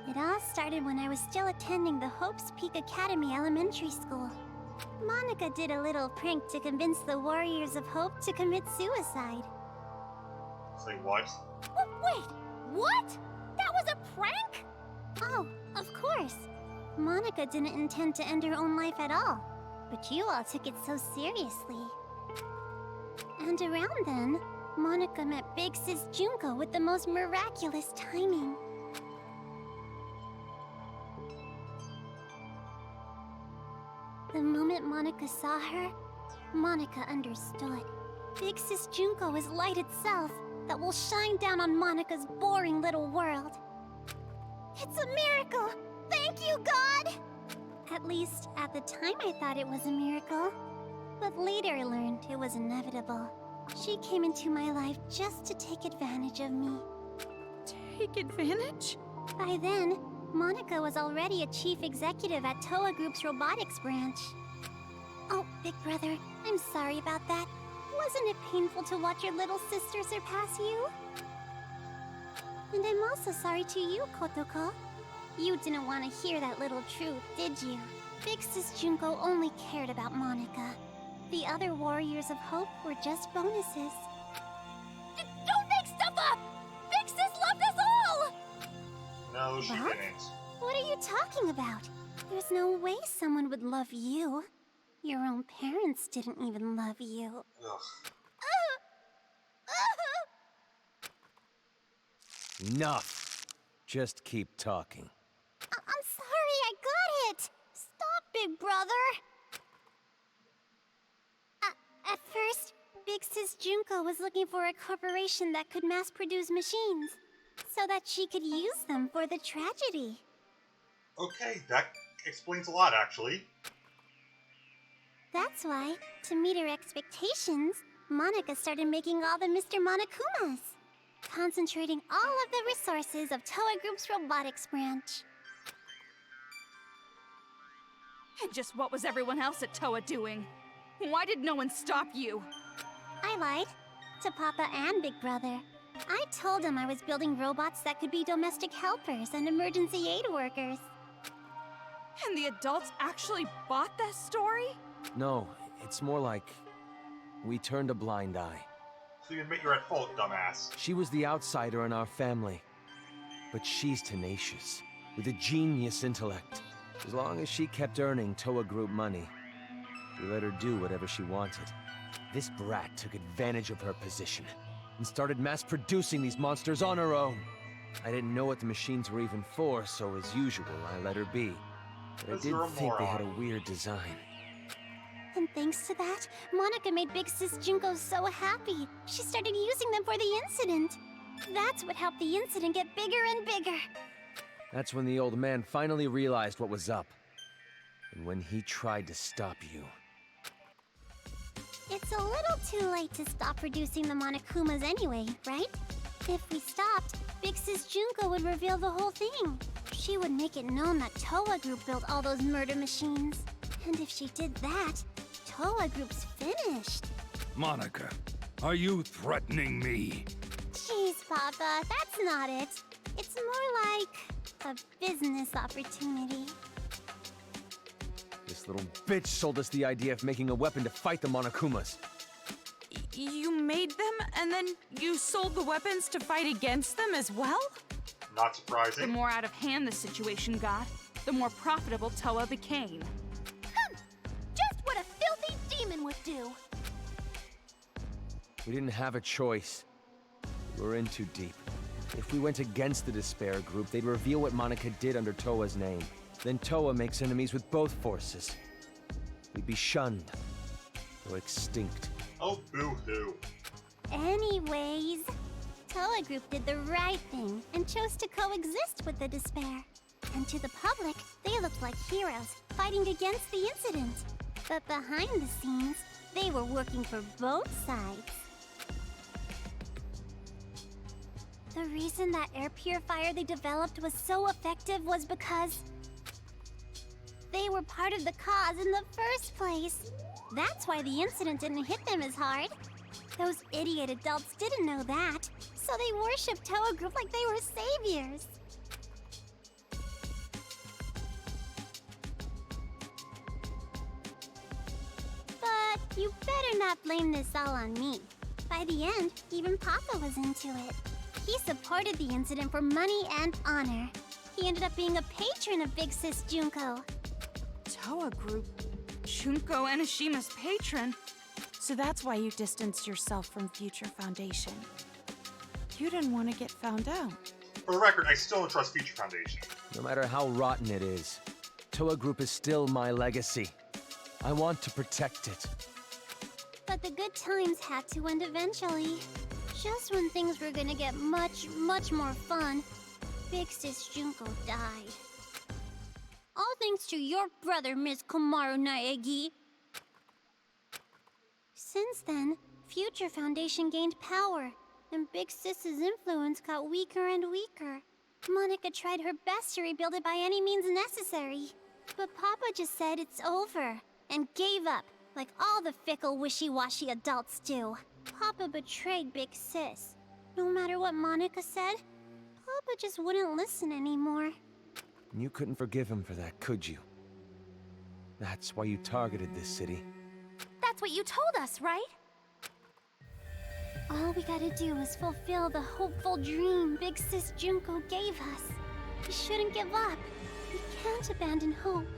It all started when I was still attending the Hope's Peak Academy Elementary School. Monica did a little prank to convince the Warriors of Hope to commit suicide. Say what? Wait, what? That was a prank? Oh, of course. Monica didn't intend to end her own life at all, but you all took it so seriously. And around then, Monica met Big Sis Junko with the most miraculous timing. The moment Monica saw her, Monica understood. Big Sis Junko is light itself that will shine down on Monica's boring little world. It's a miracle! Thank you, God! At least, at the time I thought it was a miracle. But later I learned it was inevitable. She came into my life just to take advantage of me. Take advantage? By then, Monica was already a chief executive at Toa Group's robotics branch. Oh, Big Brother, I'm sorry about that. Wasn't it painful to watch your little sister surpass you? And I'm also sorry to you, Kotoko. You didn't want to hear that little truth, did you? Big Sis Junko only cared about Monica. The other Warriors of Hope were just bonuses. Don't make stuff up! Big Sis loved us all! No, she What? didn't. What are you talking about? There's no way someone would love you. Your own parents didn't even love you. Ugh. Enough. Just keep talking. I'm sorry, I got it! Stop, big brother! At first, Big Sis Junko was looking for a corporation that could mass-produce machines, so that she could use them for the tragedy. Okay, that explains a lot, actually. That's why, to meet her expectations, Monica started making all the Mr. Monokumas, concentrating all of the resources of Toa Group's robotics branch. And just what was everyone else at Toa doing? Why did no one stop you? I lied to Papa and Big Brother. I told them I was building robots that could be domestic helpers and emergency aid workers. And the adults actually bought that story? No, it's more like we turned a blind eye. So you admit you're at fault, dumbass. She was the outsider in our family, but she's tenacious, with a genius intellect. As long as she kept earning Toa Group money, we let her do whatever she wanted. This brat took advantage of her position and started mass-producing these monsters on her own. I didn't know what the machines were even for, so as usual, I let her be. But I did think they had a weird design. And thanks to that, Monica made Big Sis Junko so happy. She started using them for the incident. That's what helped the incident get bigger and bigger. That's when the old man finally realized what was up. And when he tried to stop you. It's a little too late to stop producing the Monokumas anyway, right? If we stopped, Big Sis Junko would reveal the whole thing. She would make it known that Toa Group built all those murder machines. And if she did that, Toa Group's finished. Monica, are you threatening me? Jeez, Papa, that's not it. It's more like a business opportunity. This little bitch sold us the idea of making a weapon to fight the Monokumas. You made them, and then you sold the weapons to fight against them as well? Not The surprising. more out of hand the situation got, the more profitable Toa became. Just what a filthy demon would do. We didn't have a choice. We were in too deep. If we went against the Despair Group, they'd reveal what Monica did under Toa's name. Then Toa makes enemies with both forces. We'd be shunned. Or extinct. Oh, boo-hoo. Anyways, Toa Group did the right thing and chose to coexist with the Despair. And to the public, they looked like heroes, fighting against the incident. But behind the scenes, they were working for both sides. The reason that air purifier they developed was so effective was because they were part of the cause in the first place. That's why the incident didn't hit them as hard. Those idiot adults didn't know that, so they worshipped Toa Group like they were saviors. But you better not blame this all on me. By the end, even Papa was into it. He supported the incident for money and honor. He ended up being a patron of Big Sis Junko. Toa Group? Junko Enishima's patron? So that's why you distanced yourself from Future Foundation. You didn't want to get found out. For the record, I still don't trust Future Foundation. No matter how rotten it is, Toa Group is still my legacy. I want to protect it. But the good times had to end eventually. Just when things were gonna get much, much more fun, Big Sis Junko died. All thanks to your brother, Miss Komaru Naegi. Since then, Future Foundation gained power, and Big Sis's influence got weaker and weaker. Monica tried her best to rebuild it by any means necessary. But Papa just said it's over, and gave up, like all the fickle, wishy-washy adults do. Papa betrayed Big Sis. No matter what Monica said, Papa just wouldn't listen anymore. And you couldn't forgive him for that, could you? That's why you targeted this city. That's what you told us, right? All we gotta do is fulfill the hopeful dream Big Sis Junko gave us. We shouldn't give up. We can't abandon hope.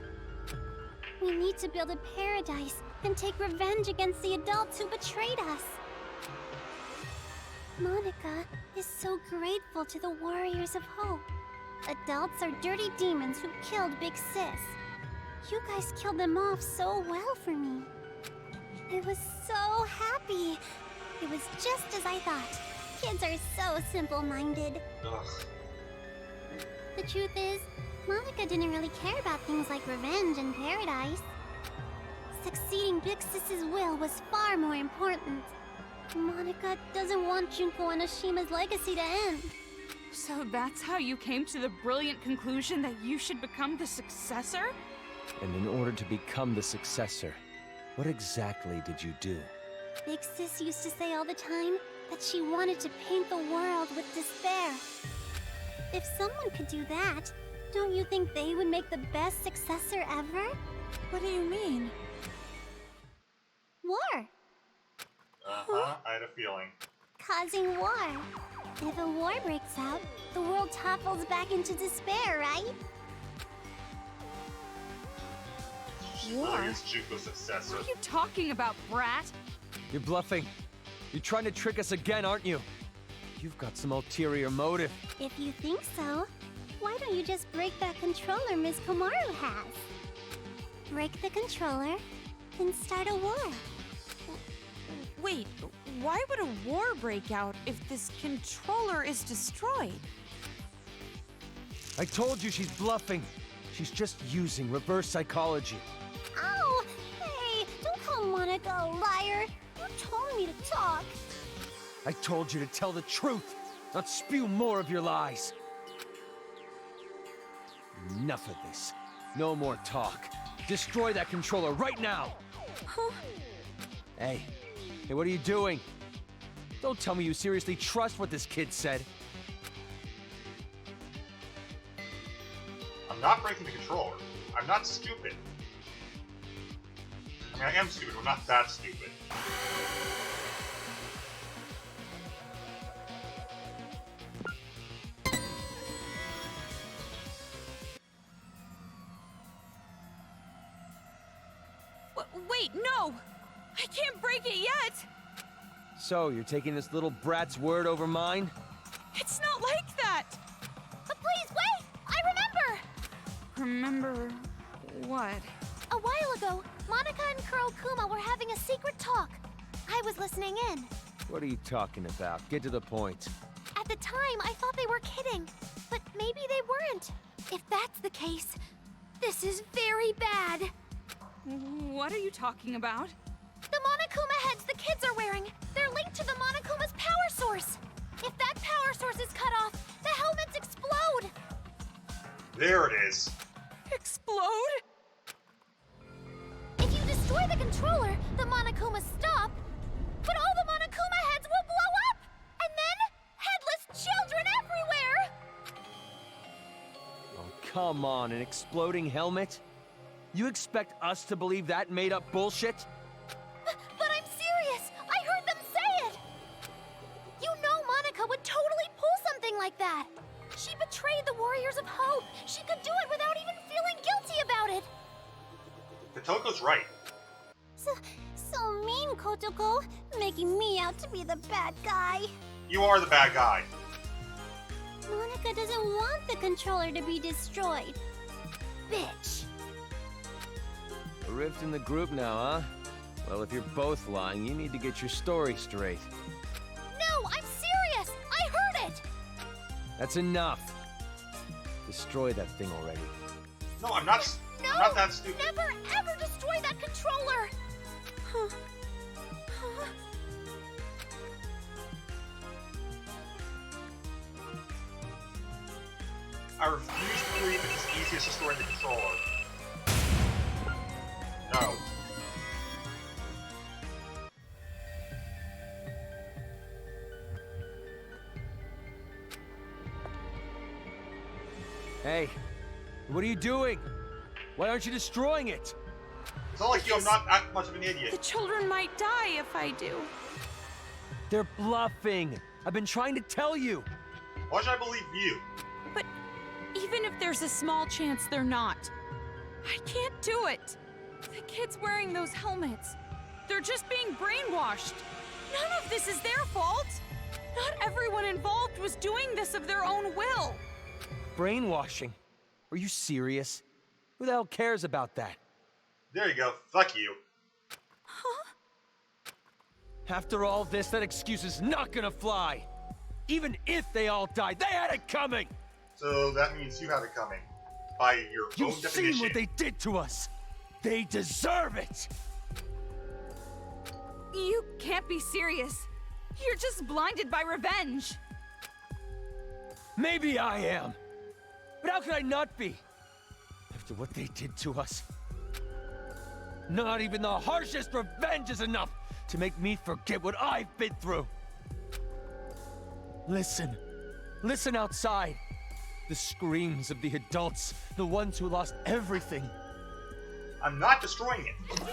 We need to build a paradise and take revenge against the adults who betrayed us. Monica is so grateful to the Warriors of Hope. Adults are dirty demons who killed Big Sis. You guys killed them off so well for me. I was so happy. It was just as I thought. Kids are so simple-minded. Ugh. The truth is, Monica didn't really care about things like revenge and paradise. Succeeding Big Sis's will was far more important. Monica doesn't want Junko and Oshima's legacy to end. So that's how you came to the brilliant conclusion that you should become the successor? And in order to become the successor, what exactly did you do? Big Sis used to say all the time that she wanted to paint the world with despair. If someone could do that, don't you think they would make the best successor ever? What do you mean? War. Uh-huh, I had a feeling. Causing war. If a war breaks out, the world topples back into despair, right? War? Really is Junko's successor. What are you talking about, brat? You're bluffing. You're trying to trick us again, aren't you? You've got some ulterior motive. If you think so, why don't you just break that controller Ms. Komaru has? Break the controller, and start a war. Wait, why would a war break out if this controller is destroyed? I told you she's bluffing. She's just using reverse psychology. Ow! Hey, don't call Monica a liar. You told me to talk. I told you to tell the truth, not spew more of your lies. Enough of this. No more talk. Destroy that controller right now! Huh? Hey, what are you doing? Don't tell me you seriously trust what this kid said. I'm not breaking the controller. I'm not stupid. I mean, I am stupid, but not that stupid. Wait, no! I can't break it yet! So, you're taking this little brat's word over mine? It's not like that! But please, wait! I remember! Remember what? A while ago, Monica and Kurokuma were having a secret talk. I was listening in. What are you talking about? Get to the point. At the time, I thought they were kidding. But maybe they weren't. If that's the case, this is very bad. What are you talking about? The Monokuma heads the kids are wearing, they're linked to the Monokuma's power source. If that power source is cut off, the helmets explode. There it is. Explode? If you destroy the controller, the Monokumas stop, but all the Monokuma heads will blow up! And then, headless children everywhere! Oh, come on, an exploding helmet? You expect us to believe that made-up bullshit? But I'm serious! I heard them say it! You know Monica would totally pull something like that! She betrayed the Warriors of Hope! She could do it without even feeling guilty about it! Kotoko's right. So mean, Kotoko, making me out to be the bad guy. You are the bad guy. Monica doesn't want the controller to be destroyed. Bitch. A rift in the group now, huh? Well, if you're both lying, you need to get your story straight. No, I'm serious! I heard it! That's enough. Destroy that thing already. No, I'm not. No! I'm not that stupid. Never ever destroy that controller! I refuse to believe it's as easy as destroying the controller. No. Hey, What are you doing? Why aren't you destroying it? It's not like you, I'm not that much of an The idiot. children might die if I do. They're bluffing. I've been trying to tell you. Why should I believe you? But even if there's a small chance they're not, I can't do it. The kids wearing those helmets, they're just being brainwashed. None of this is their fault. Not everyone involved was doing this of their own will. Brainwashing? Are you serious? Who the hell cares about that? There you go. Fuck you. After all this, that excuse is not gonna fly. Even if they all died, they had it coming! So that means you have it coming. By your own You've definition. seen what they did to us! They deserve it! You can't be serious. You're just blinded by revenge. Maybe I am. But how could I not be? After what they did to us. Not even the harshest revenge is enough to make me forget what I've been through. Listen. Listen outside. The screams of the adults, the ones who lost everything. I'm not destroying it.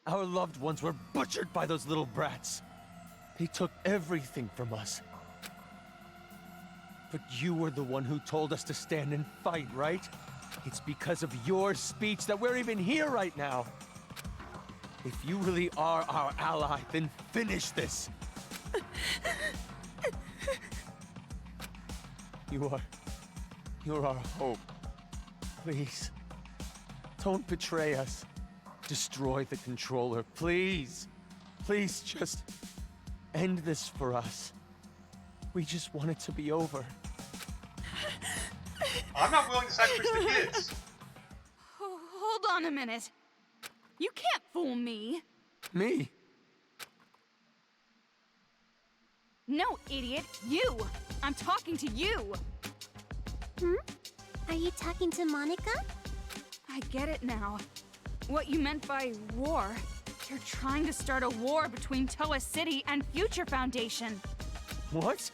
Our loved ones were butchered by those little brats. They took everything from us. But you were the one who told us to stand and fight, right? It's because of your speech that we're even here right now. If you really are our ally, then finish this. You're our hope. Please, don't betray us. Destroy the controller, please. Please just end this for us. We just want it to be over. I'm not willing to sacrifice the kids. Hold on a minute. You can't fool me. Me? No, idiot. You. I'm talking to you. Are you talking to Monica? I get it now. What you meant by war. You're trying to start a war between Toa City and Future Foundation. What?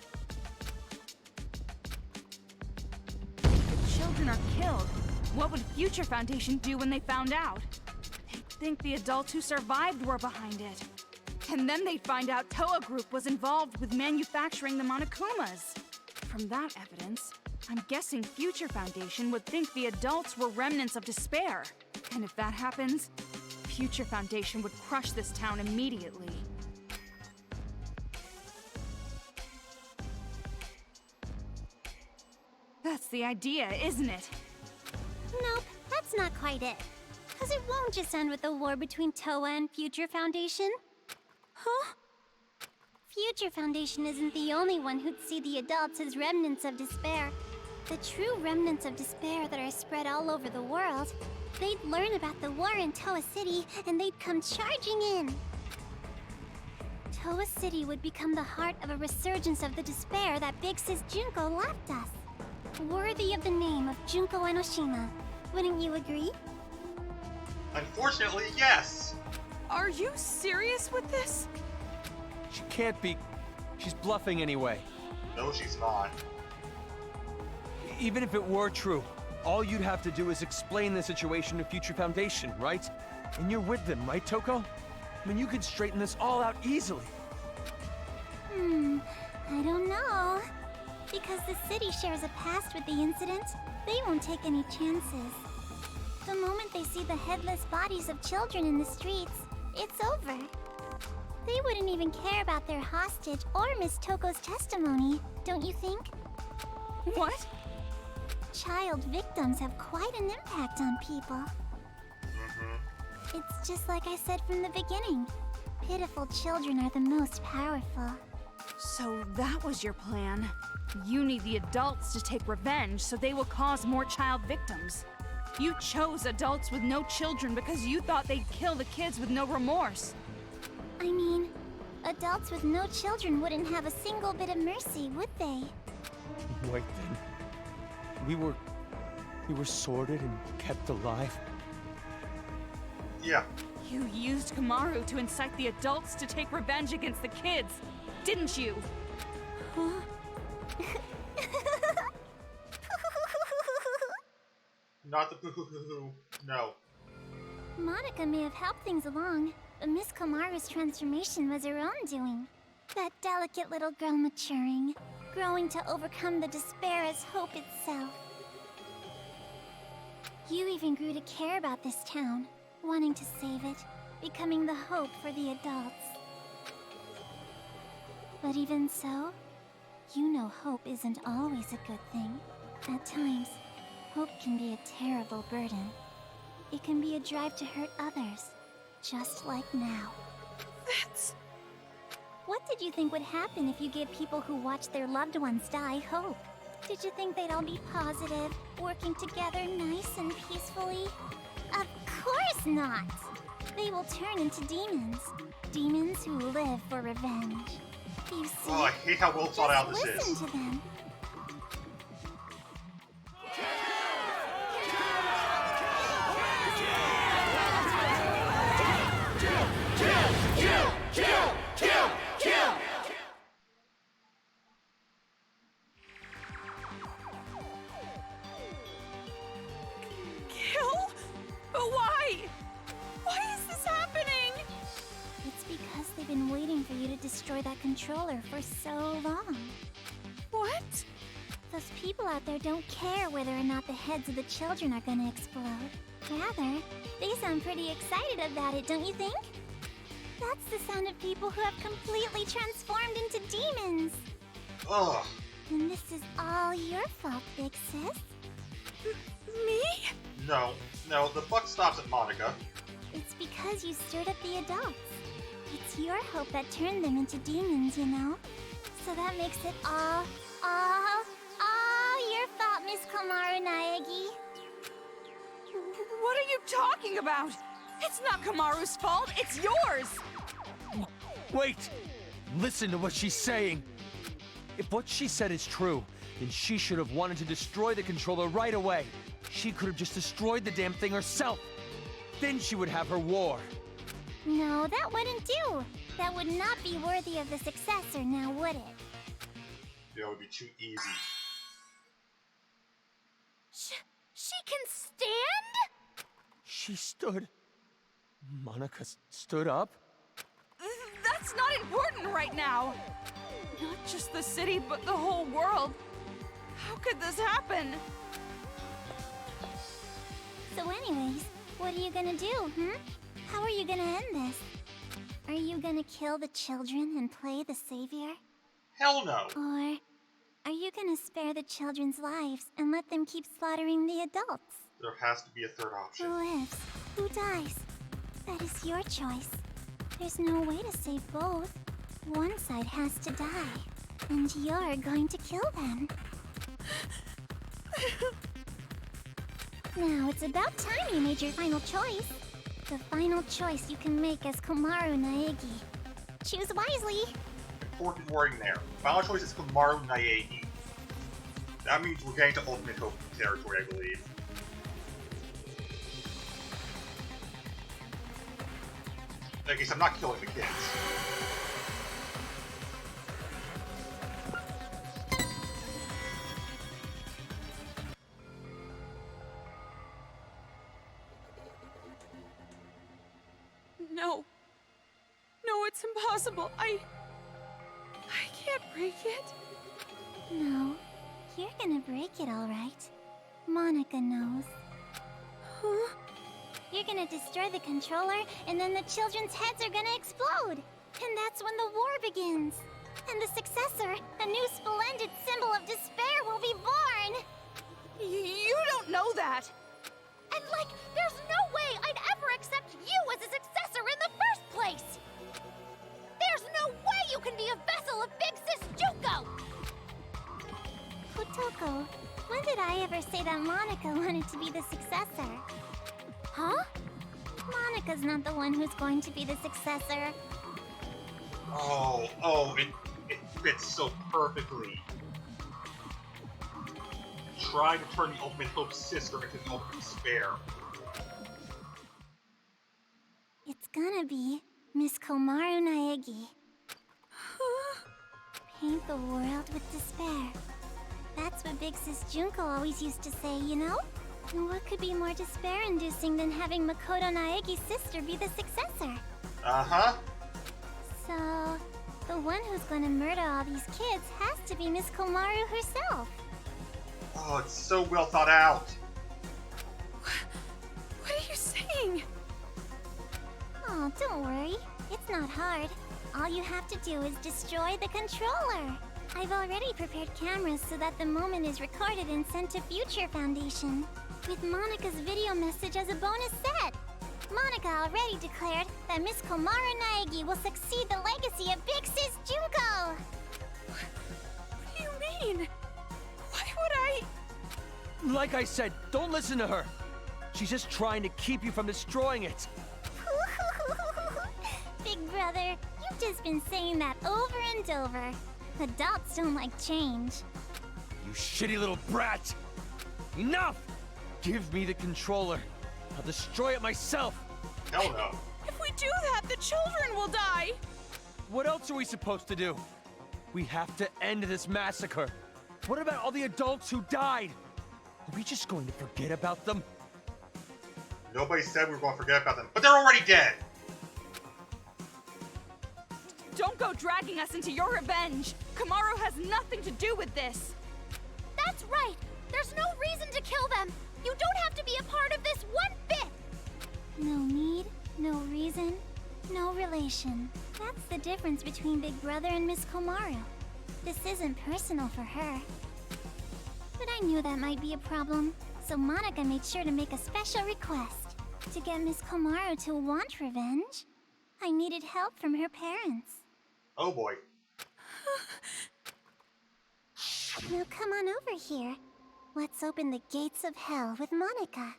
The children are killed. What would Future Foundation do when they found out? They'd think the adults who survived were behind it. And then they'd find out Toa Group was involved with manufacturing the Monokumas. From that evidence, I'm guessing Future Foundation would think the adults were remnants of despair. And if that happens, Future Foundation would crush this town immediately. That's the idea, isn't it? Nope, that's not quite it. Because it won't just end with a war between Toa and Future Foundation. Huh? Future Foundation isn't the only one who'd see the adults as remnants of despair. The true remnants of despair that are spread all over the world. They'd learn about the war in Toa City, and they'd come charging in. Toa City would become the heart of a resurgence of the despair that Big Sis Junko left us. Worthy of the name of Junko Enoshima. Wouldn't you agree? Unfortunately, yes. Are you serious with this? She can't be. She's bluffing anyway. No, she's not. Even if it were true, all you'd have to do is explain the situation to Future Foundation, right? And you're with them, right, Toko? I mean, you could straighten this all out easily. I don't know. Because the city shares a past with the incident, they won't take any chances. The moment they see the headless bodies of children in the streets, it's over. They wouldn't even care about their hostage or Miss Toko's testimony, don't you think? What? Child victims have quite an impact on people. It's just like I said from the beginning. Pitiful children are the most powerful. So that was your plan. You need the adults to take revenge so they will cause more child victims. You chose adults with no children because you thought they'd kill the kids with no remorse. I mean, adults with no children wouldn't have a single bit of mercy, would they? Wait then. We were sorted and kept alive. Yeah. You used Kamaru to incite the adults to take revenge against the kids, didn't you? Huh? Not the boo-hoo-hoo-hoo. No. Monica may have helped things along, but Miss Komaru's transformation was her own doing. That delicate little girl maturing, growing to overcome the despair as hope itself. You even grew to care about this town, wanting to save it, becoming the hope for the adults. But even so, you know hope isn't always a good thing. At times, hope can be a terrible burden. It can be a drive to hurt others, just like now. That's... What did you think would happen if you gave people who watched their loved ones die hope? Did you think they'd all be positive, working together nice and peacefully? Of course not! They will turn into demons. Demons who live for revenge. You see, Oh, I hate how well thought out this listen is. to them. Kill? But why? Why is this happening? It's because they've been waiting for you to destroy that controller for so long. What? Those people out there don't care whether or not the heads of the children are gonna explode. Rather, they sound pretty excited about it, don't you think? That's the sound of people who have completely transformed into demons. Ugh. And this is all your fault, Big Sis. Me? No. No, the buck stops at Monica. It's because you stirred up the adults. It's your hope that turned them into demons, you know? So that makes it all your fault, Miss Komaru Naegi. What are you talking about? It's not Kamaru's fault, it's yours! Wait! Listen to what she's saying. If what she said is true, then she should have wanted to destroy the controller right away. She could have just destroyed the damn thing herself. Then she would have her war. No, that wouldn't do. That would not be worthy of the successor, now would it? That would be too easy. She can stand? She stood... Monica stood up? That's not important right now. Not just the city, but the whole world. How could this happen? So anyways, what are you gonna do, How are you gonna end this? Are you gonna kill the children and play the savior? Hell no. Or are you gonna spare the children's lives and let them keep slaughtering the adults? There has to be a third option. Who lives? Who dies? That is your choice. There's no way to save both. One side has to die, and you're going to kill them. Now, it's about time you made your final choice. The final choice you can make as Komaru Naegi. Choose wisely. Important wording there. Final choice is Komaru Naegi. That means we're getting to Ultimate Hope territory, I believe. I guess I'm not killing the kids. No. No, it's impossible. I can't break it. No, you're gonna break it all right. Monica knows. Huh? You're gonna destroy the controller, and then the children's heads are gonna explode. And that's when the war begins. And the successor, a new splendid symbol of despair, will be born. You don't know that. And there's no way I'd ever accept you as a successor in the first place. There's no way you can be a vessel of Big Sis Juko. Kotoko, when did I ever say that Monica wanted to be the successor? Huh? Monica's not the one who's going to be the successor. It fits so perfectly. Trying to turn the Ultimate Hope's sister into the Ultimate Despair. It's gonna be Miss Komaru Naegi. Paint the world with despair. That's what Big Sis Junko always used to say, you know? And what could be more despair-inducing than having Makoto Naegi's sister be the successor? Uh-huh. So, the one who's gonna murder all these kids has to be Miss Komaru herself. Oh, it's so well thought out. What are you saying? Oh, don't worry. It's not hard. All you have to do is destroy the controller. I've already prepared cameras so that the moment is recorded and sent to Future Foundation, with Monika's video message as a bonus set. Monika already declared that Miss Komaru Naegi will succeed the legacy of Big Sis Junko. What do you mean? Why would I? Like I said, don't listen to her. She's just trying to keep you from destroying it. Big brother, you've just been saying that over and over. Adults don't like change. You shitty little brat! Enough! Give me the controller. I'll destroy it myself. Hell no. If we do that, the children will die. What else are we supposed to do? We have to end this massacre. What about all the adults who died? Are we just going to forget about them? Nobody said we were going to forget about them, but they're already dead! Don't go dragging us into your revenge! Komaru has nothing to do with this! That's right! There's no reason to kill them! You don't have to be a part of this one bit! No need, no reason, no relation. That's the difference between Big Brother and Miss Komaru. This isn't personal for her. But I knew that might be a problem, so Monika made sure to make a special request. To get Miss Komaru to want revenge, I needed help from her parents. Oh boy. Now come on over here. Let's open the gates of hell with Monika.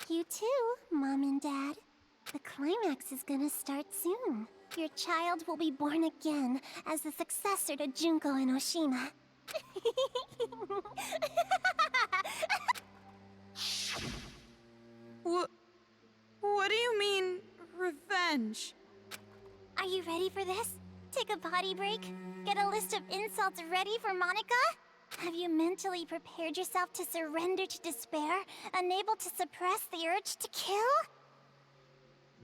You too, Mom and Dad. The climax is gonna start soon. Your child will be born again as the successor to Junko and Oshima. What do you mean, revenge? Are you ready for this? Take a potty break? Get a list of insults ready for Monika? Have you mentally prepared yourself to surrender to despair, unable to suppress the urge to kill?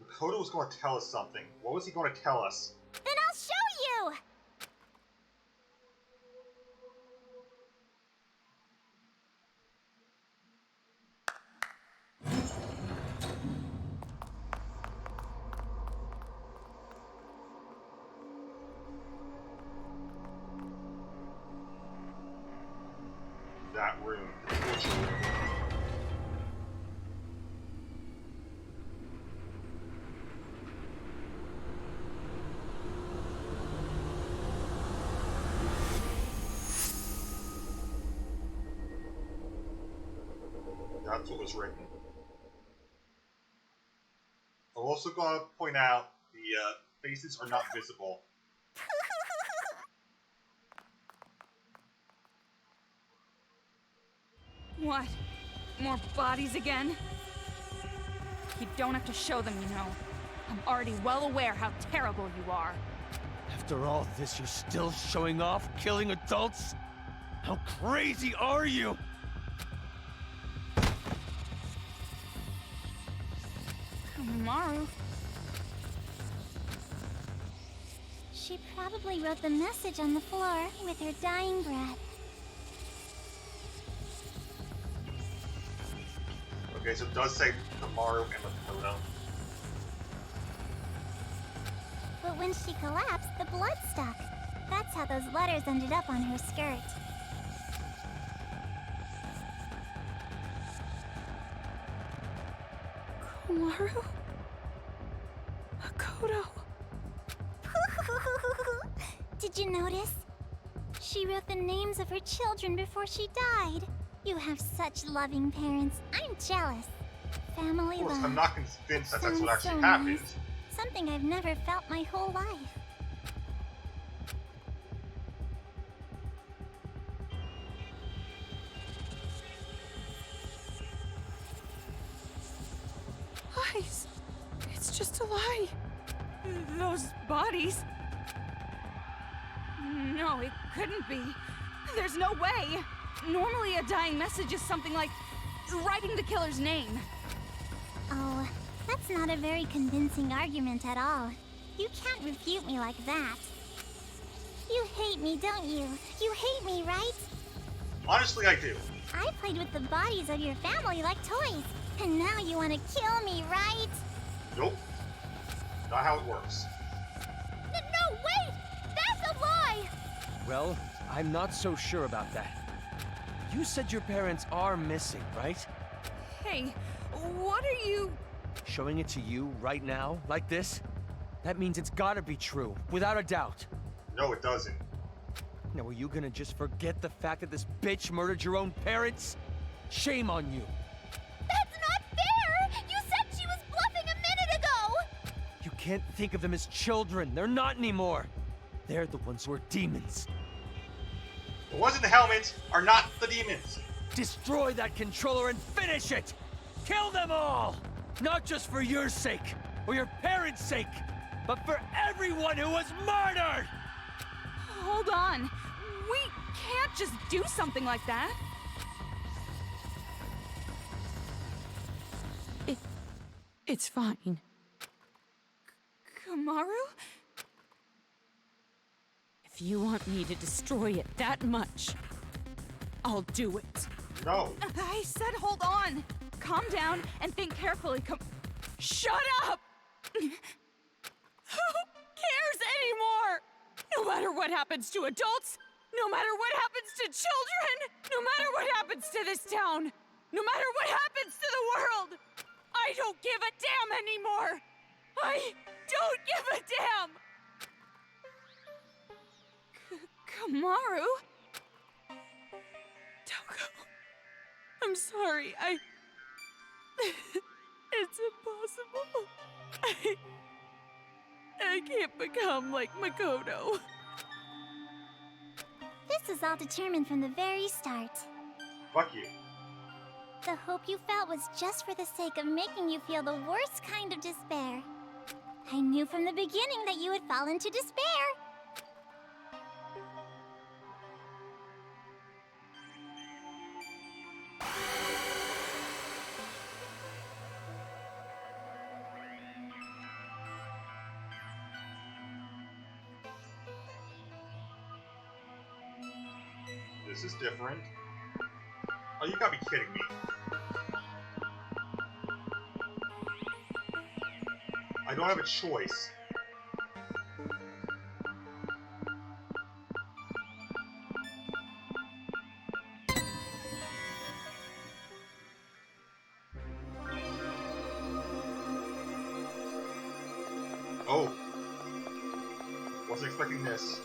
Makoto was going to tell us something. What was he going to tell us? Then I'll show you! That room. The torture room. That's what was written. I'm also going to point out the faces are not visible. What? More bodies again? You don't have to show them, you know. I'm already well aware how terrible you are. After all this, you're still showing off, killing adults? How crazy are you? Komaru? She probably wrote the message on the floor with her dying breath. Okay, so it does say Komaru and Makoto. But when she collapsed, the blood stuck. That's how those letters ended up on her skirt. Komaru? Makoto? Did you notice? She wrote the names of her children before she died. You have such loving parents. I'm jealous. Family Of course, love. I'm not convinced that that's what Sounds actually so happened. nice. Something I've never felt my whole life. Lies. It's just a lie. Those bodies... No, it couldn't be. There's no way. Normally a dying message is something like writing the killer's name. Oh, that's not a very convincing argument at all. You can't refute me like that. You hate me, don't you? You hate me, right? Honestly, I do. I played with the bodies of your family like toys, and now you want to kill me, right? Nope. Not how it works. No, wait! That's a lie! Well, I'm not so sure about that. You said your parents are missing, right? Hey, what are you... Showing it to you right now, like this? That means it's gotta be true, without a doubt. No, it doesn't. Now, are you gonna just forget the fact that this bitch murdered your own parents? Shame on you. That's not fair! You said she was bluffing a minute ago! You can't think of them as children. They're not anymore. They're the ones who are demons. The ones in the helmets are not the demons. Destroy that controller and finish it! Kill them all! Not just for your sake, or your parents' sake, but for everyone who was murdered! Hold on. We can't just do something like that. It's fine. Kamaru? If you want me to destroy it that much, I'll do it. No. I said hold on. Calm down and think carefully. Shut up! Who cares anymore? No matter what happens to adults, no matter what happens to children, no matter what happens to this town, no matter what happens to the world, I don't give a damn anymore. I don't give a damn. Kamaru? Don't go. I'm sorry, it's impossible. I can't become like Makoto. This is all determined from the very start. Fuck you. The hope you felt was just for the sake of making you feel the worst kind of despair. I knew from the beginning that you would fall into despair. This is different. Oh, you gotta be kidding me. I don't have a choice. Oh. Wasn't expecting this.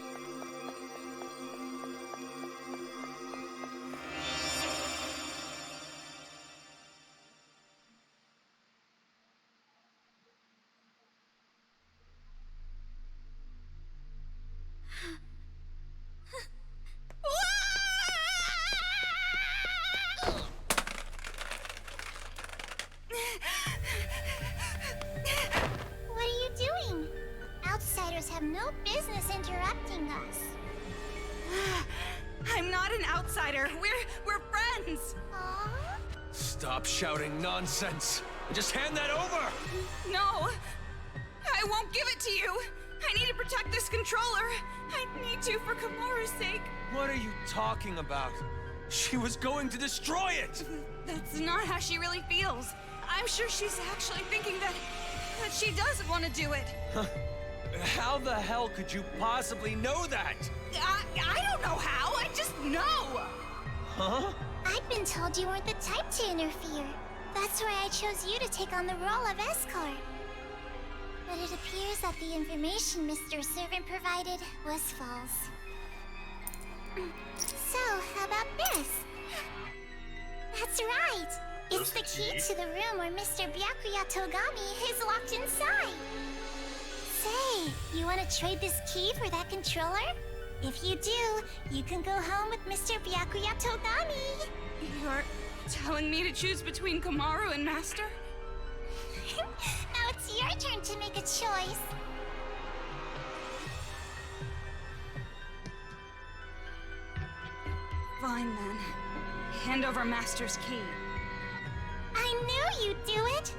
What are you doing? Outsiders have no business interrupting us. I'm not an outsider. We're friends. Aww. Stop shouting nonsense and just hand that over! No, I won't give it to you. I need to protect this controller. I need to for Kamaru's sake. What are you talking about? She was going to destroy it! That's not how she really feels. I'm sure she's actually thinking that she does want to do it. How the hell could you possibly know that? I don't know how. I just know. Huh? I've been told you weren't the type to interfere. That's why I chose you to take on the role of escort. But it appears that the information Mr. Servant provided was false. So, how about this? That's right! It's the key to the room where Mr. Byakuya Togami is locked inside! Say, you want to trade this key for that controller? If you do, you can go home with Mr. Byakuya Togami! You're telling me to choose between Kamaru and Master? Now it's your turn to make a choice. Fine then. Hand over Master's key. I knew you'd do it!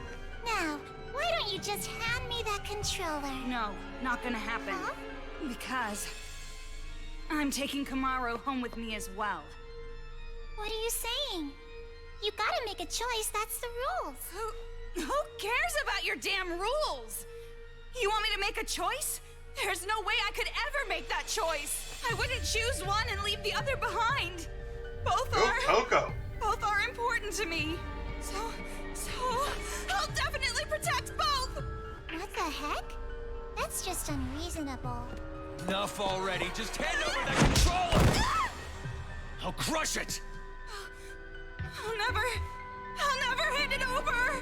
Now, why don't you just hand me that controller? No, not gonna happen. Huh? Because I'm taking Kamaro home with me as well. What are you saying? You gotta make a choice, that's the rules. Who cares about your damn rules? You want me to make a choice? There's no way I could ever make that choice. I wouldn't choose one and leave the other behind. Both Go are Coco! both are important to me. So I'll definitely protect both. What the heck? That's just unreasonable. Enough already. Just hand over that controller! I'll crush it! I'll never hand it over.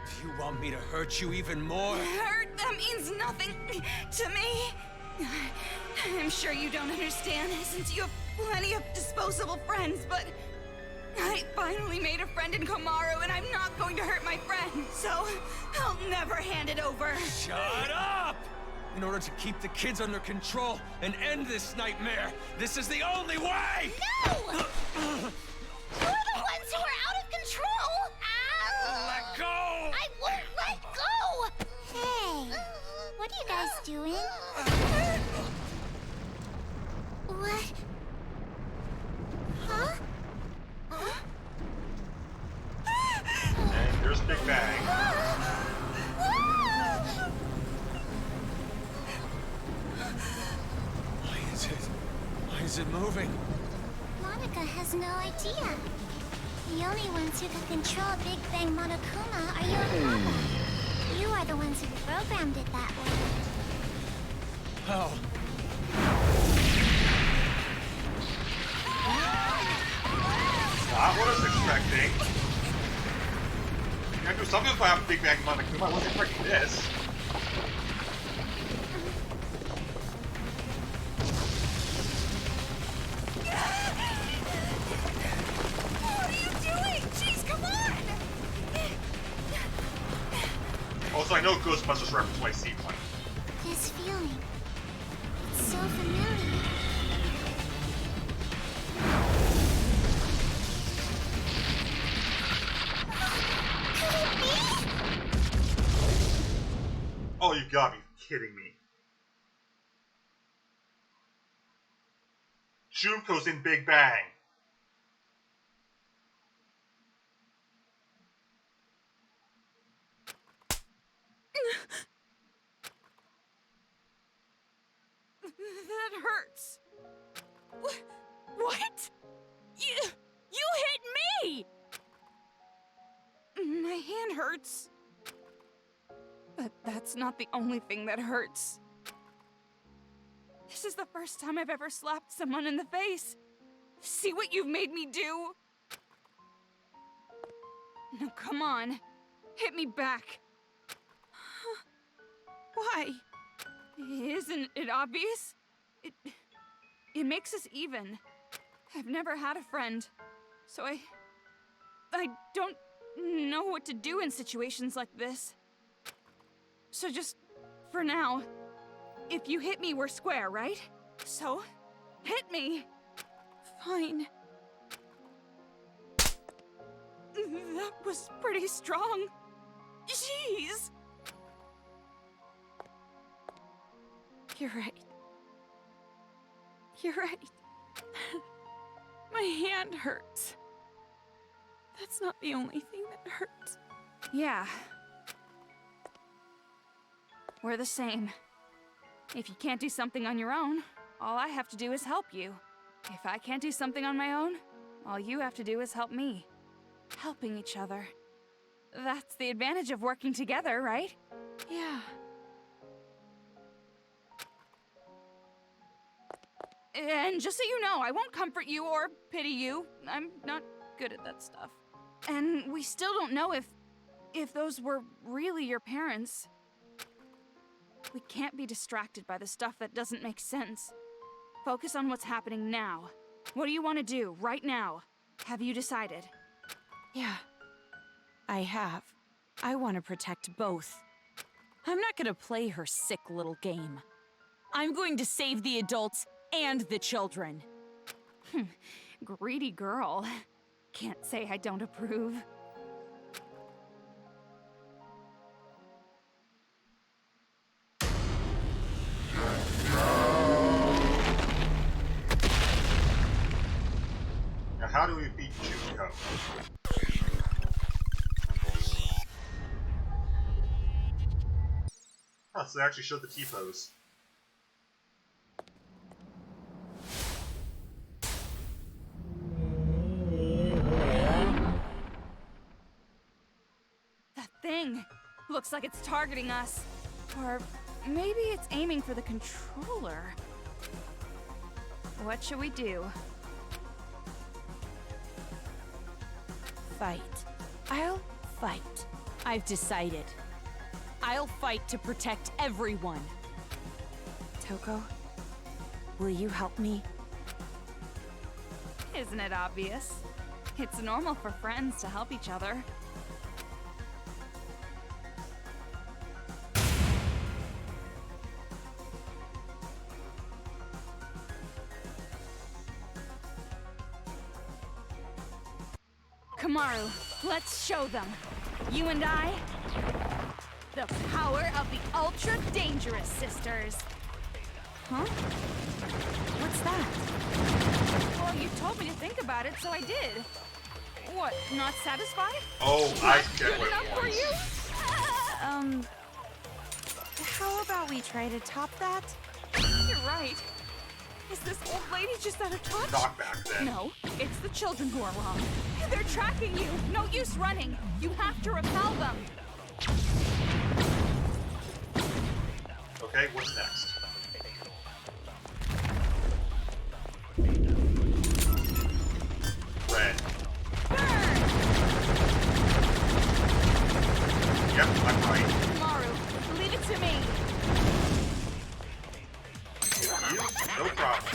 Do you want me to hurt you even more? Hurt, that means nothing to me. I'm sure you don't understand since you have plenty of disposable friends, but I finally made a friend in Kamaro and I'm not going to hurt my friend, so I'll never hand it over. Shut up! In order to keep the kids under control and end this nightmare, this is the only way! No! You're the ones who are out of control! Ow! Let go! I won't let go! Hey, what are you guys doing? What? Huh? And here's Big Bang. Why is it moving? Monica has no idea. The only ones who can control Big Bang Monokuma are you and Papa. You are the ones who programmed it that way. How? Not what I was expecting. You gotta do something about Big Bang Monokuma. I wasn't expecting this. What are you doing? Jeez, come on! Also, I know Ghostbusters reference when I see one. This feeling. It's so familiar. Could it be? Oh, you gotta be kidding me. Junko's in Big Bang. That hurts. What? You hit me! My hand hurts. But that's not the only thing that hurts. This is the first time I've ever slapped someone in the face. See what you've made me do? Now come on. Hit me back. Why? Isn't it obvious? It makes us even. I've never had a friend, so I don't know what to do in situations like this. So just, for now, if you hit me, we're square, right? So, hit me. Fine. That was pretty strong. Jeez. You're right. You're right. My hand hurts. That's not the only thing that hurts. Yeah. We're the same. If you can't do something on your own, all I have to do is help you. If I can't do something on my own, all you have to do is help me. Helping each other. That's the advantage of working together, right? Yeah. And just so you know, I won't comfort you or pity you. I'm not good at that stuff. And we still don't know if those were really your parents. We can't be distracted by the stuff that doesn't make sense. Focus on what's happening now. What do you want to do right now? Have you decided? Yeah, I have. I want to protect both. I'm not gonna play her sick little game. I'm going to save the adults and the children. Greedy girl. Can't say I don't approve. Now, how do we beat Junko? Oh, so they actually showed the T-pose. That thing looks like it's targeting us. Or maybe it's aiming for the controller. What should we do? Fight. I'll fight. I've decided. I'll fight to protect everyone. Toko, will you help me? Isn't it obvious? It's normal for friends to help each other. Kamaru, let's show them. You and I, the power of the Ultra Dangerous Sisters. Huh? What's that? Well, you told me to think about it, so I did. What, not satisfied? Oh, I get Good what enough it for wants. you? How about we try to top that? You're right. Is this old lady just out of touch? Knockback, then. No, it's the children who are wrong. They're tracking you. No use running. You have to repel them. Okay, what's next? Red. Burn! Yep, I'm right. Maru, leave it to me. You? No problem.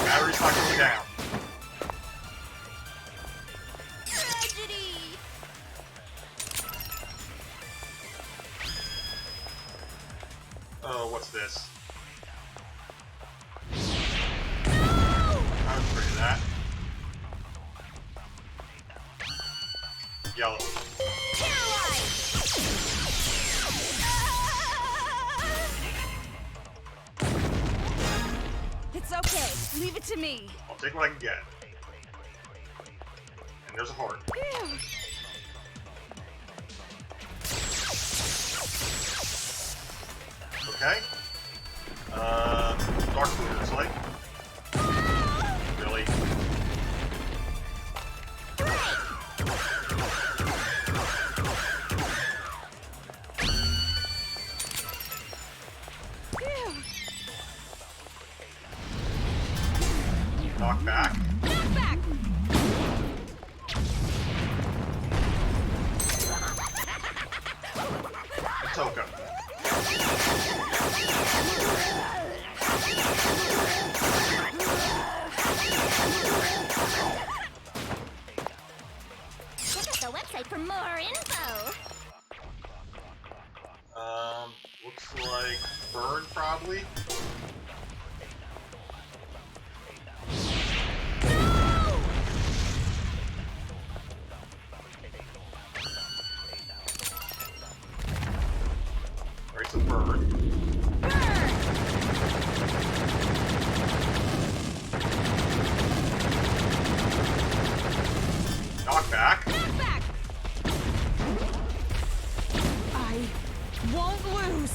Battery's not going down. Tragedy! Oh, what's this? No! I was afraid of that. Yellow. It's okay. Leave it to me. I'll take what I can get. And there's a heart. Ew. Okay. Dark blue, looks like. Really? Ew. Knock back. Knock back. Toka. Check out the website for more info. Looks like burn, probably. Alright, so burn. Knock back. Knock back. I won't lose.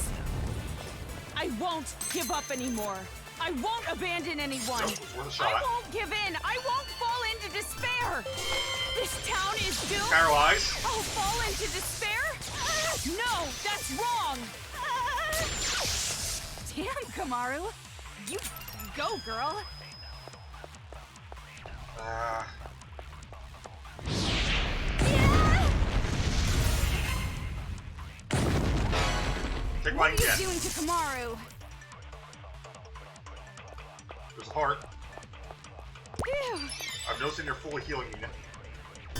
I won't give up anymore. I won't abandon anyone. Nope, it was worth a I shot. won't give in. I won't fall into despair. This town is doomed. Paralyzed. I'll fall into despair? No, that's wrong. Damn, Kamaru. You go, girl. Take What what I are can you get. doing to Kamaru? There's a heart. Ew. I'm noticing you're fully healing unit.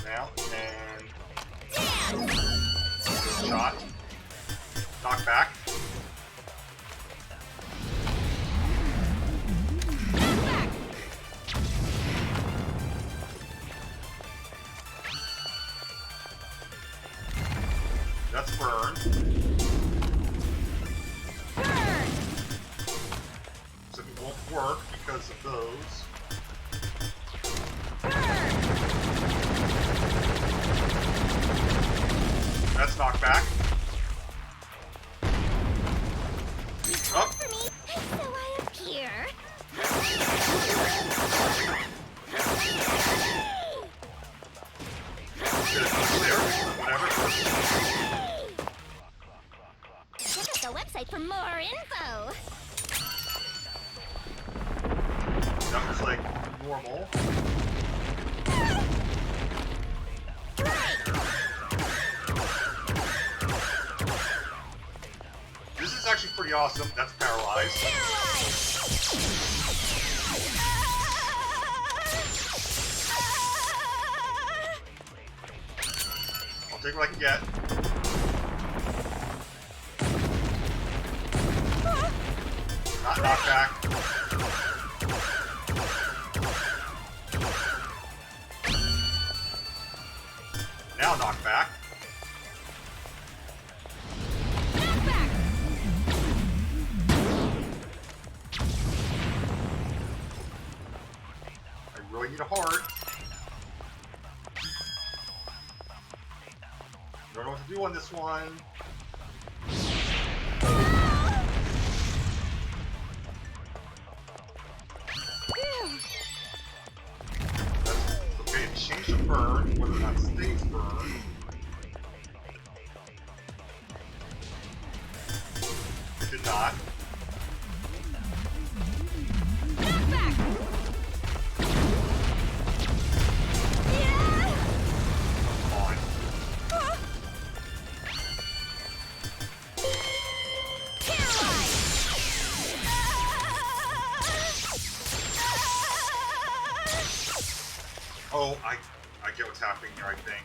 Now, and... Shot. Knock back. That's burn. Burn! So it won't work because of those. Burn! That's knockback. Up. For me, and so I appear. Should have pushed there. Whatever. Check out the website for more info. That was like normal. This is actually pretty awesome. That's paralyzed. I'll take what I can get. Not knockback. Now knockback. I really need a heart. Don't know what to do on this one. Okay, change the burn, whether or not it stays burn. It did not. Come on. Oh, I get what's happening here, I think.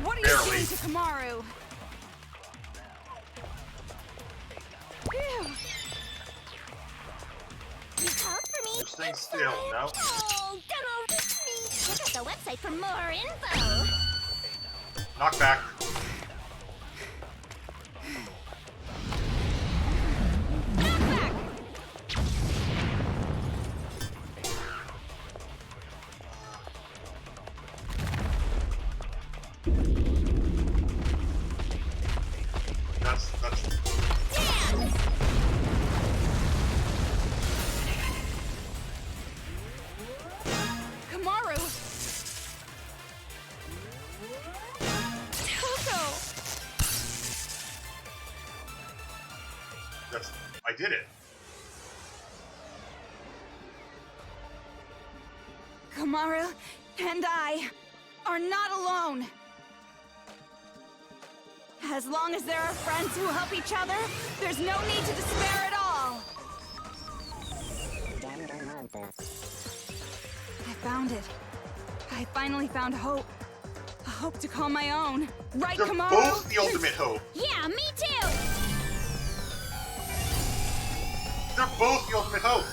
What are you Barely. doing to Kamaru? Ew. You called for me. You're staying and so still, I no? Oh, don't overreach me. Check out the website for more info. Knockback. That's Kamaru! Toko! I did it. Kamaru and I are not alone. As long as there are friends who help each other, there's no need to despair at all. I found it. I finally found hope. A hope to call my own. Right, They're Kamaru? both the ultimate hope. Yeah, me too. They're both the ultimate hope.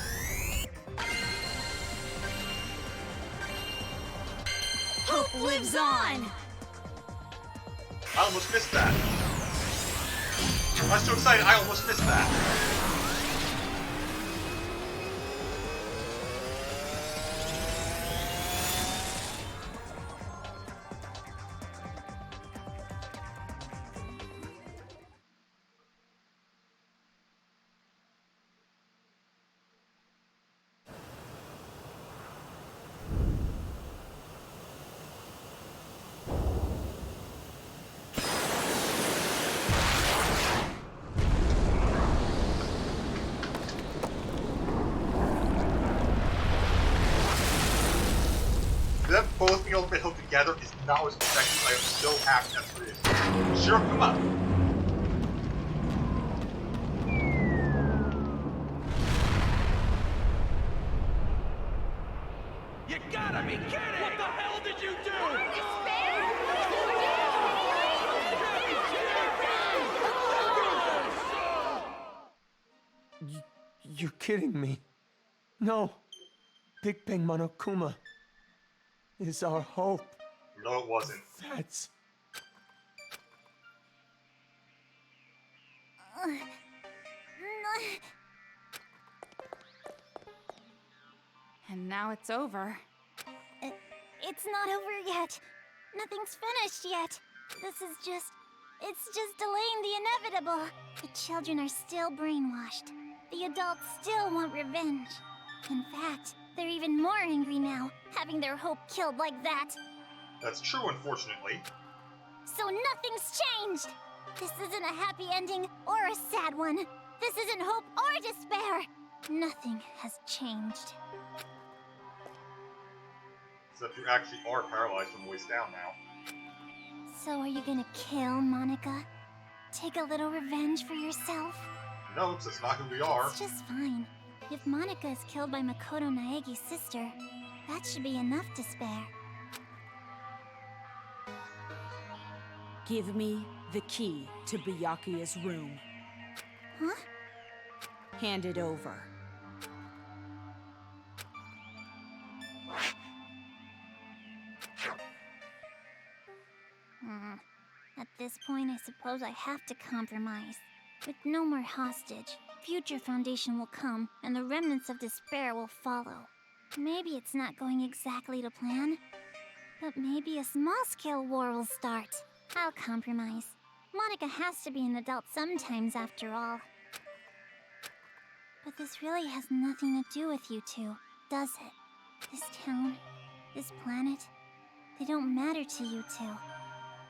Hope lives on. I almost missed that. I was so excited, I almost missed that. Them both being ultimate hope together is not what's expected. I am so happy that's what it is. Sure, come on. be kidding! What the hell did you do? You're kidding me. No. Big Bang Monokuma is our hope. No, it wasn't. That's... And now it's over. It's not over yet. Nothing's finished yet. It's just delaying the inevitable. The children are still brainwashed. The adults still want revenge. In fact, they're even more angry now, having their hope killed like that. That's true, unfortunately. So nothing's changed! This isn't a happy ending or a sad one. This isn't hope or despair. Nothing has changed. Except you actually are paralyzed from the waist down now. So are you gonna kill Monica? Take a little revenge for yourself? No, that's not who we are. It's just fine. If Monica is killed by Makoto Naegi's sister, that should be enough to spare. Give me the key to Byakuya's room. Huh? Hand it over. At this point, I suppose I have to compromise. With no more hostage, future Foundation will come, and the remnants of despair will follow. Maybe it's not going exactly to plan, but maybe a small-scale war will start. I'll compromise. Monica has to be an adult sometimes, after all. But this really has nothing to do with you two, does it? This town, this planet, they don't matter to you two.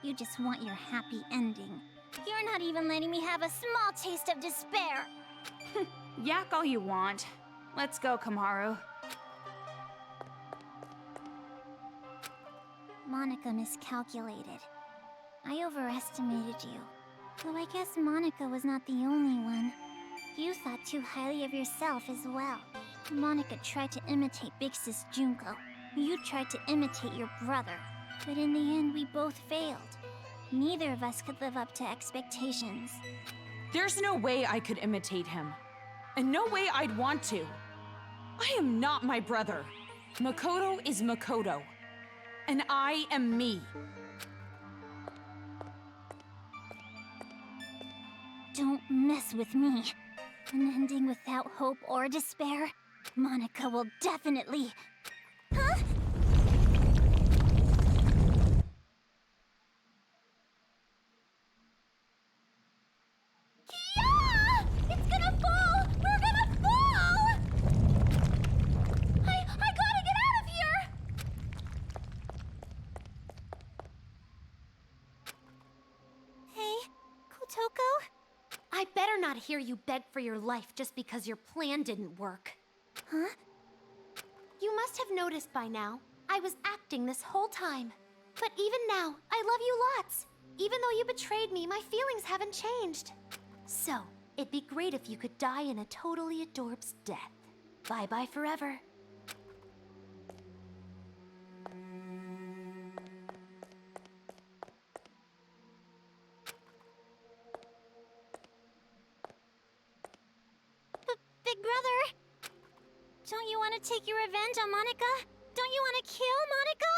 You just want your happy ending. You're not even letting me have a small taste of despair! Yak all you want. Let's go, Kamaru. Monica miscalculated. I overestimated you. Though I guess Monica was not the only one. You thought too highly of yourself as well. Monica tried to imitate Big Sis Junko. You tried to imitate your brother. But in the end, we both failed. Neither of us could live up to expectations. There's no way I could imitate him. And no way I'd want to. I am not my brother. Makoto is Makoto. And I am me. Don't mess with me. An ending without hope or despair? Monica will definitely... Huh? Yeah! It's gonna fall! We're gonna fall! I gotta get out of here! Hey, Kotoko? I better not hear you beg for your life just because your plan didn't work. Huh? You must have noticed by now, I was acting this whole time. But even now, I love you lots. Even though you betrayed me, my feelings haven't changed. So, it'd be great if you could die in a totally adorbs death. Bye-bye forever. Big brother! Don't you want to take your revenge on Monica? Don't you want to kill Monica?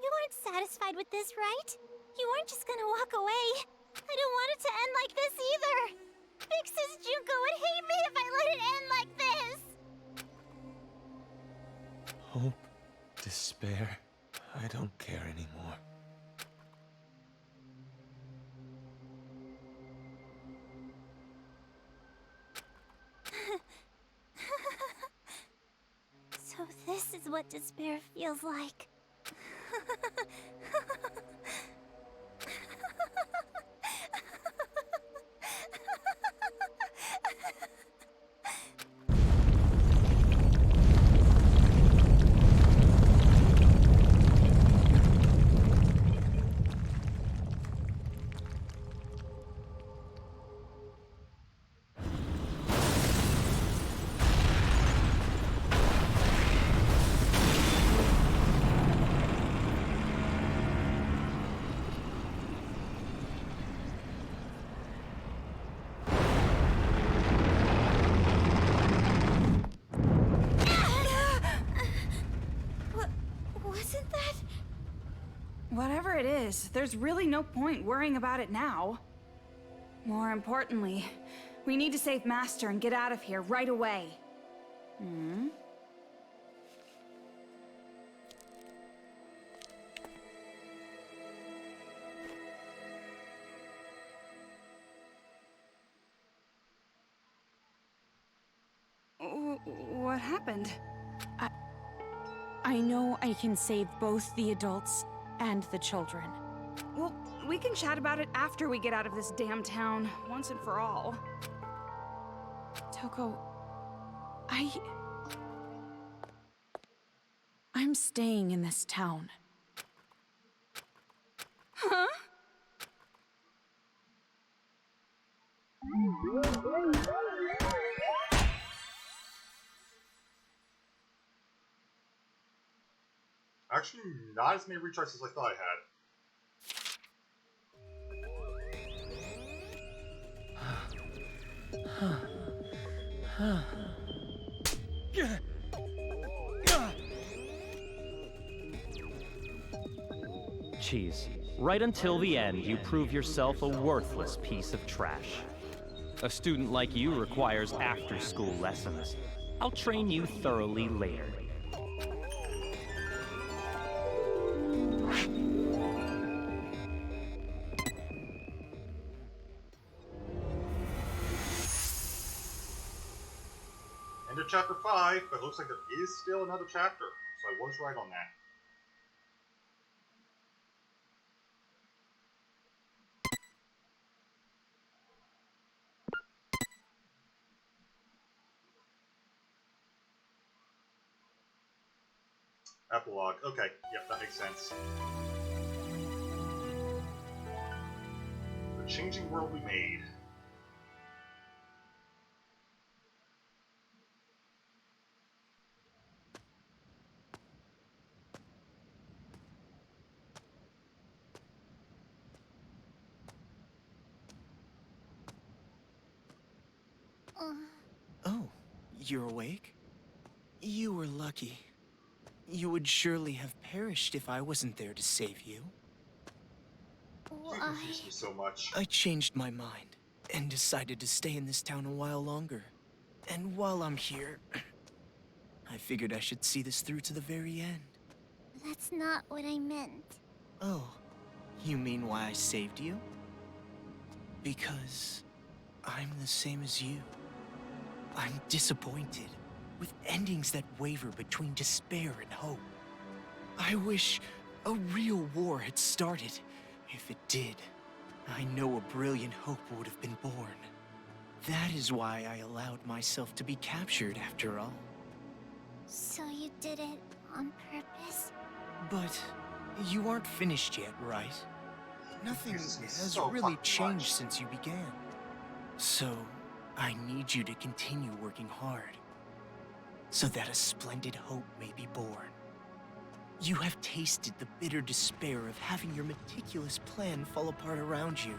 You weren't satisfied with this, right? You weren't just gonna walk away. I don't want it to end like this either. Big Sis Junko would hate me if I let it end like this. Hope, despair, I don't care anymore. So this is what despair feels like. it is. There's really no point worrying about it now. More importantly, we need to save Master and get out of here right away. Hmm? What happened? I know I can save both the adults and the children. Well, we can chat about it after we get out of this damn town, once and for all. Toko, I'm staying in this town. Huh? Actually, not as many retries as I thought I had. Jeez, right until the end, you prove yourself a worthless piece of trash. A student like you requires after-school lessons. I'll train you thoroughly later. End of chapter 5, but it looks like there is still another chapter, so I was right on that. Epilogue. Okay, yep, that makes sense. The changing world we made. Oh, you're awake? You were lucky. You would surely have perished if I wasn't there to save you. You confuse me so much. I changed my mind and decided to stay in this town a while longer. And while I'm here, I figured I should see this through to the very end. That's not what I meant. Oh, you mean why I saved you? Because I'm the same as you. I'm disappointed, with endings that waver between despair and hope. I wish a real war had started. If it did, I know a brilliant hope would have been born. That is why I allowed myself to be captured after all. So you did it on purpose? But you aren't finished yet, right? Nothing This is has so really fucking changed much. since you began. So, I need you to continue working hard, so that a splendid hope may be born. You have tasted the bitter despair of having your meticulous plan fall apart around you,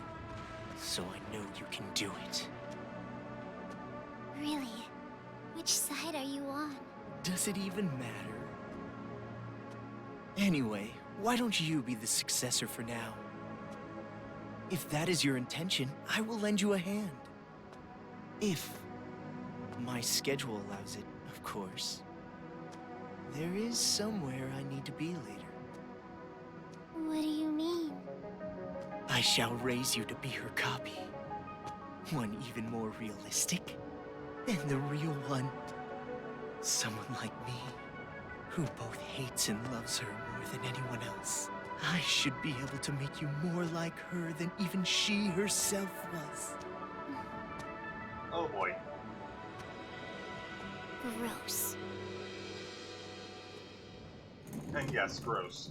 so I know you can do it. Really? Which side are you on? Does it even matter? Anyway, why don't you be the successor for now? If that is your intention, I will lend you a hand. If my schedule allows it, of course. There is somewhere I need to be later. What do you mean? I shall raise you to be her copy. One even more realistic than the real one. Someone like me, who both hates and loves her more than anyone else. I should be able to make you more like her than even she herself was. Oh boy. Gross. And yes, gross.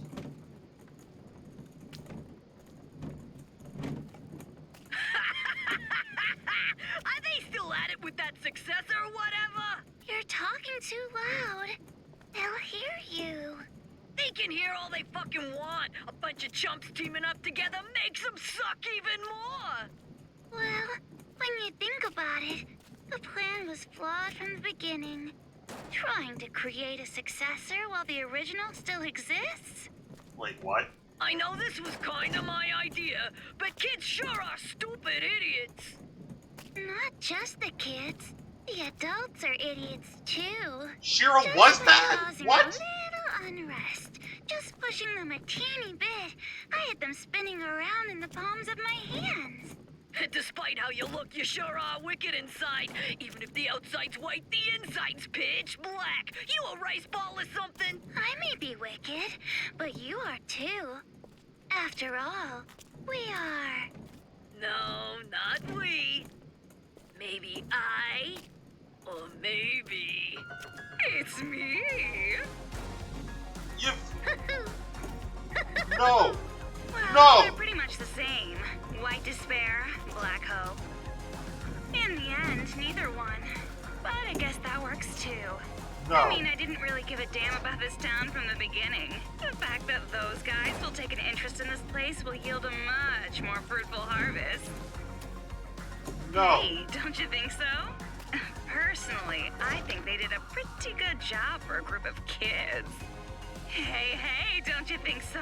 Are they still at it with that successor or whatever? You're talking too loud. They'll hear you. They can hear all they fucking want. A bunch of chumps teaming up together makes them suck even more. Well, when you think about it, the plan was flawed from the beginning. Trying to create a successor while the original still exists? Wait, what? I know this was kinda my idea, but kids sure are stupid idiots. Not just the kids. The adults are idiots too. Shiro Just was by bad? causing What? a little unrest. Just pushing them a teeny bit. I had them spinning around in the palms of my hands. Despite how you look, you sure are wicked inside. Even if the outside's white, the inside's pitch black. You a rice ball or something? I may be wicked, but you are too. After all, we are. No, not we. Maybe I, or maybe it's me. You. No. Well, No! they're pretty much the same. White despair, black hope. In the end, neither one. But I guess that works too. No. I mean, I didn't really give a damn about this town from the beginning. The fact that those guys will take an interest in this place will yield a much more fruitful harvest. No. Hey, don't you think so? Personally, I think they did a pretty good job for a group of kids. Hey, don't you think so?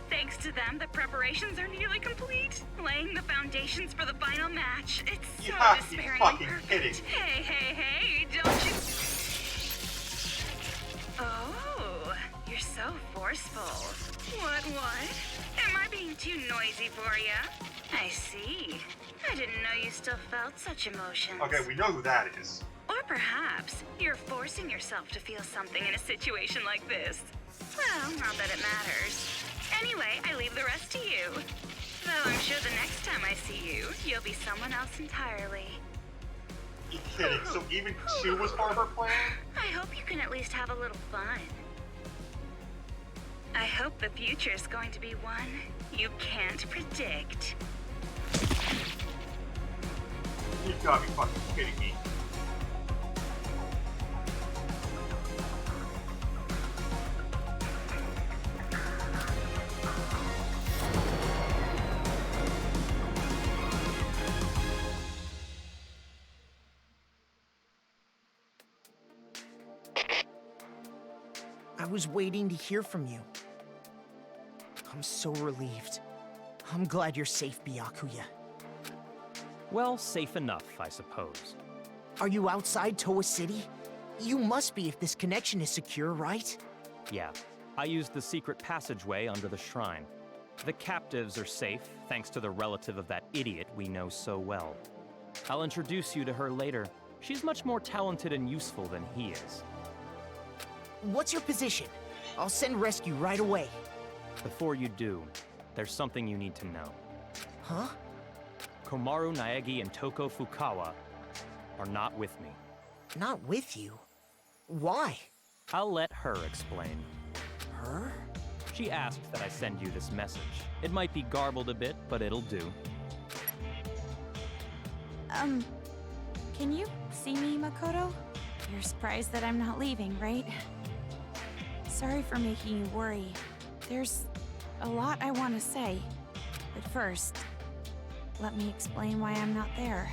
Thanks to them, the preparations are nearly complete. Laying the foundations for the final match. It's You so have to be despairingly fucking perfect. kidding. Hey, don't you... Oh, you're so forceful. What? Am I being too noisy for you? I see. I didn't know you still felt such emotions. Okay, we know who that is. Or perhaps you're forcing yourself to feel something in a situation like this. Well, not that it matters. Anyway, I leave the rest to you. Though I'm sure the next time I see you, you'll be someone else entirely. You kidding? So even 2 was part of her plan? I hope you can at least have a little fun. I hope the future's going to be one you can't predict. You gotta be fucking kidding me. I was waiting to hear from you. I'm so relieved. I'm glad you're safe, Byakuya. Well, safe enough, I suppose. Are you outside Toa City? You must be if this connection is secure, right? Yeah, I used the secret passageway under the shrine. The captives are safe, thanks to the relative of that idiot we know so well. I'll introduce you to her later. She's much more talented and useful than he is. What's your position? I'll send rescue right away. Before you do, there's something you need to know. Huh? Komaru Naegi and Toko Fukawa are not with me. Not with you? Why? I'll let her explain. Her? She asked that I send you this message. It might be garbled a bit, but it'll do. Can you see me, Makoto? You're surprised that I'm not leaving, right? Sorry for making you worry. There's a lot I want to say. But first, let me explain why I'm not there.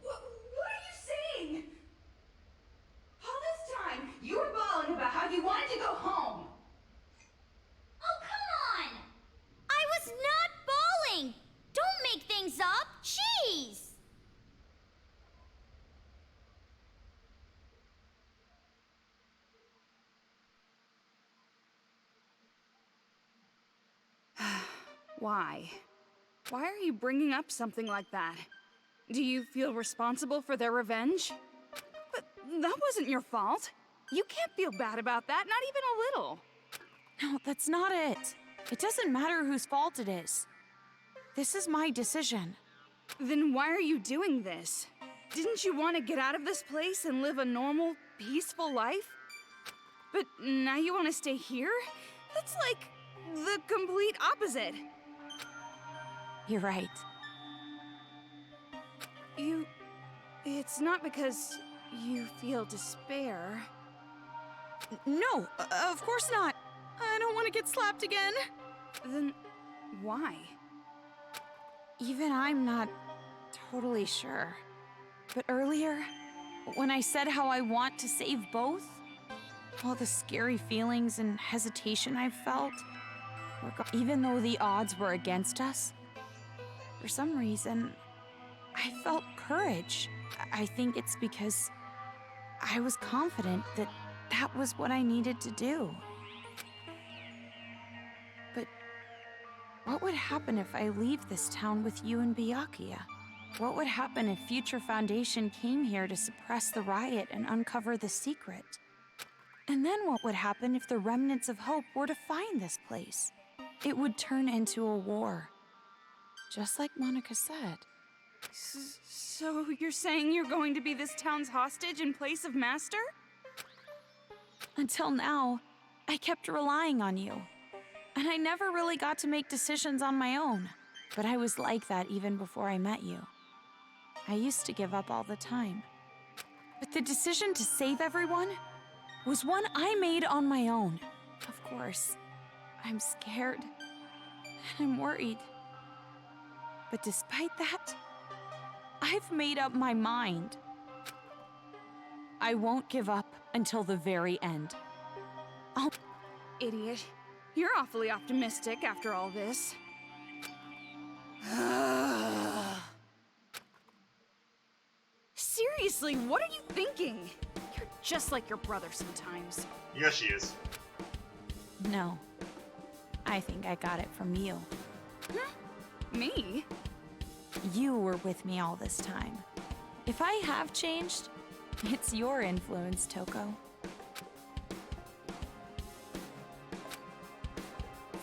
What are you saying? All this time, you were bawling about how you wanted to go home. Oh, come on! I was not bawling! Don't make things up! Jeez! Why? Why are you bringing up something like that? Do you feel responsible for their revenge? But that wasn't your fault. You can't feel bad about that, not even a little. No, that's not it. It doesn't matter whose fault it is. This is my decision. Then why are you doing this? Didn't you want to get out of this place and live a normal, peaceful life? But now you want to stay here? That's like the complete opposite. You're right. It's not because you feel despair. No, of course not. I don't want want to get slapped again. Then why? Even I'm not totally sure. But earlier, when I said how I want to save both, all the scary feelings and hesitation I felt, even though the odds were against us, for some reason, I felt courage. I think it's because I was confident that that was what I needed to do. But what would happen if I leave this town with you and Byakuya? What would happen if Future Foundation came here to suppress the riot and uncover the secret? And then what would happen if the remnants of hope were to find this place? It would turn into a war. Just like Monica said. So you're saying you're going to be this town's hostage in place of Master? Until now, I kept relying on you. And I never really got to make decisions on my own. But I was like that even before I met you. I used to give up all the time. But the decision to save everyone was one I made on my own. Of course, I'm scared. And I'm worried. But despite that, I've made up my mind. I won't give up until the very end. Idiot. You're awfully optimistic after all this. Seriously, what are you thinking? You're just like your brother sometimes. Yes, she is. No. I think I got it from you. Huh? Me? You were with me all this time. If I have changed, it's your influence, Toko.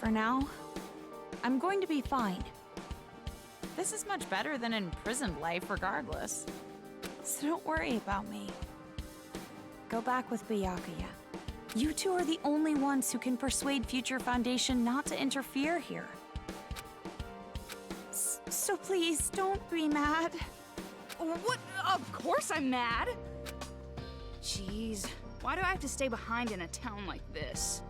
For now, I'm going to be fine. This is much better than imprisoned life regardless. So don't worry about me. Go back with Byakuya. You two are the only ones who can persuade Future Foundation not to interfere here. So please, don't be mad. What? Of course I'm mad! Jeez, why do I have to stay behind in a town like this?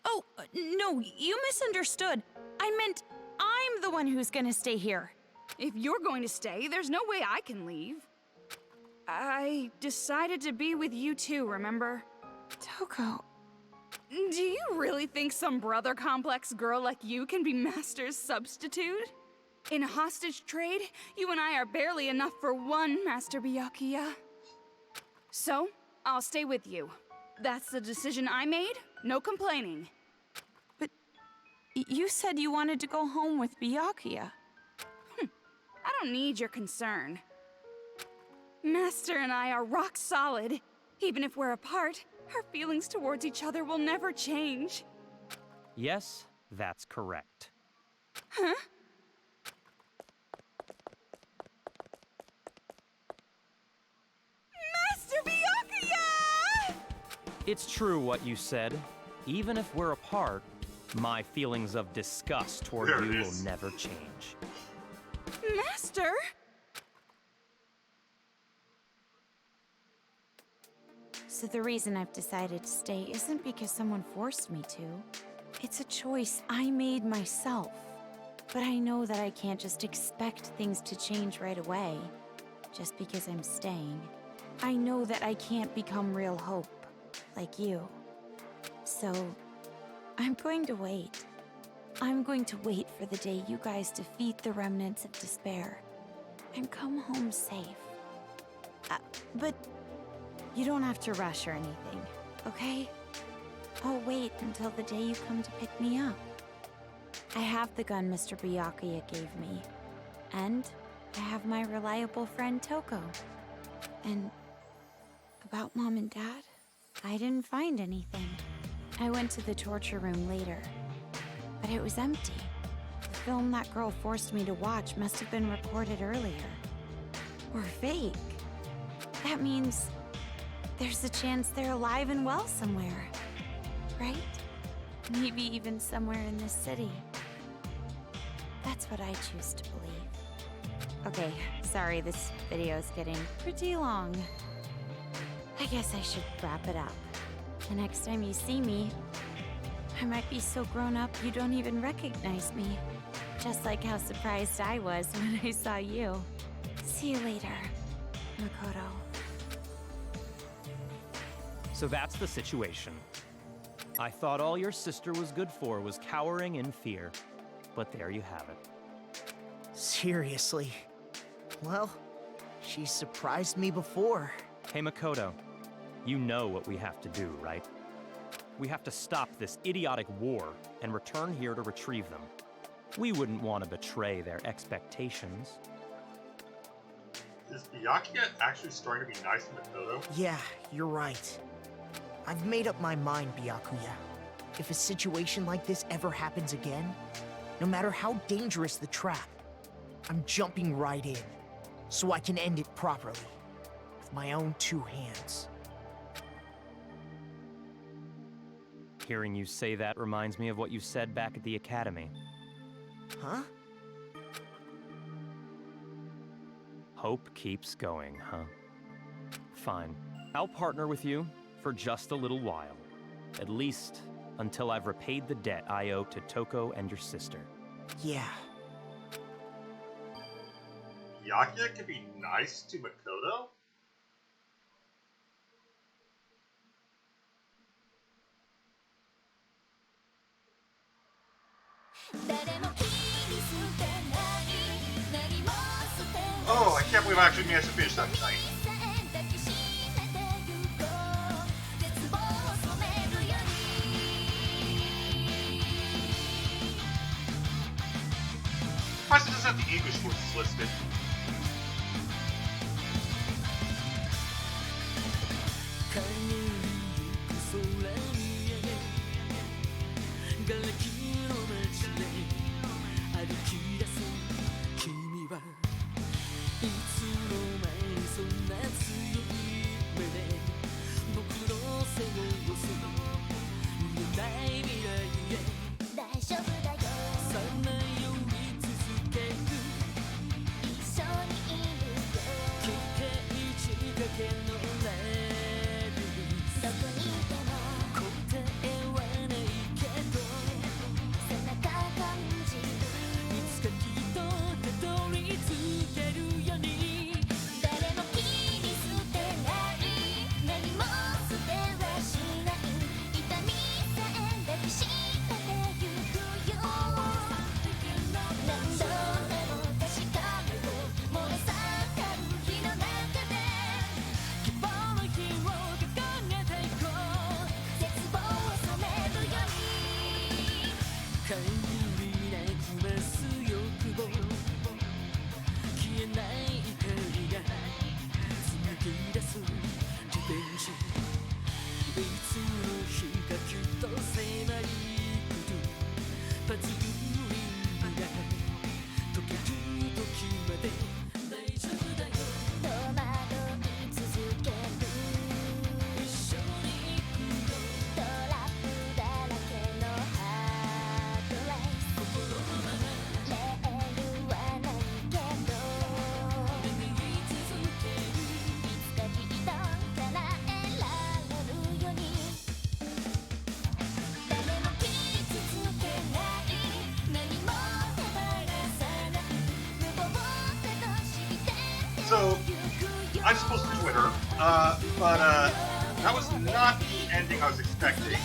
Oh, no, you misunderstood. I meant I'm the one who's gonna stay here. If you're going to stay, there's no way I can leave. I decided to be with you too, remember? Toko. Do you really think some brother complex girl like you can be Master's substitute? In a hostage trade, you and I are barely enough for one, Master Byakuya. So, I'll stay with you. That's the decision I made, no complaining. But you said you wanted to go home with Byakuya. I don't need your concern. Master and I are rock solid. Even if we're apart, our feelings towards each other will never change. Yes, that's correct. Huh? Master Byakuya! It's true what you said. Even if we're apart, my feelings of disgust toward There it you will is. never change. Master? So the reason I've decided to stay isn't because someone forced me to. It's a choice I made myself. But I know that I can't just expect things to change right away, just because I'm staying. I know that I can't become real hope, like you. So, I'm going to wait. I'm going to wait for the day you guys defeat the remnants of despair and come home safe. But you don't have to rush or anything, okay? I'll wait until the day you come to pick me up. I have the gun Mr. Byakuya gave me, and I have my reliable friend Toko. And about Mom and Dad, I didn't find anything. I went to the torture room later, but it was empty. The film that girl forced me to watch must have been recorded earlier. Or fake. That means there's a chance they're alive and well somewhere, right? Maybe even somewhere in this city. That's what I choose to believe. Okay, sorry, this video is getting pretty long. I guess I should wrap it up. The next time you see me, I might be so grown up you don't even recognize me. Just like how surprised I was when I saw you. See you later, Makoto. So that's the situation. I thought all your sister was good for was cowering in fear. But there you have it. Seriously? Well, she surprised me before. Hey Makoto, you know what we have to do, right? We have to stop this idiotic war and return here to retrieve them. We wouldn't want to betray their expectations. Is Byakuya actually starting to be nice to Makoto? Yeah, you're right. I've made up my mind, Byakuya. If a situation like this ever happens again, no matter how dangerous the trap, I'm jumping right in, so I can end it properly, with my own 2 hands. Hearing you say that reminds me of what you said back at the academy. Huh? Hope keeps going, huh? Fine. I'll partner with you for just a little while. At least until I've repaid the debt I owe to Toko and your sister. Yeah. Byakuya can be nice to Makoto? Oh, I can't believe I actually managed to finish that tonight. Why does it just have the English voices listed? So, I just posted to Twitter, but that was not the ending I was expecting.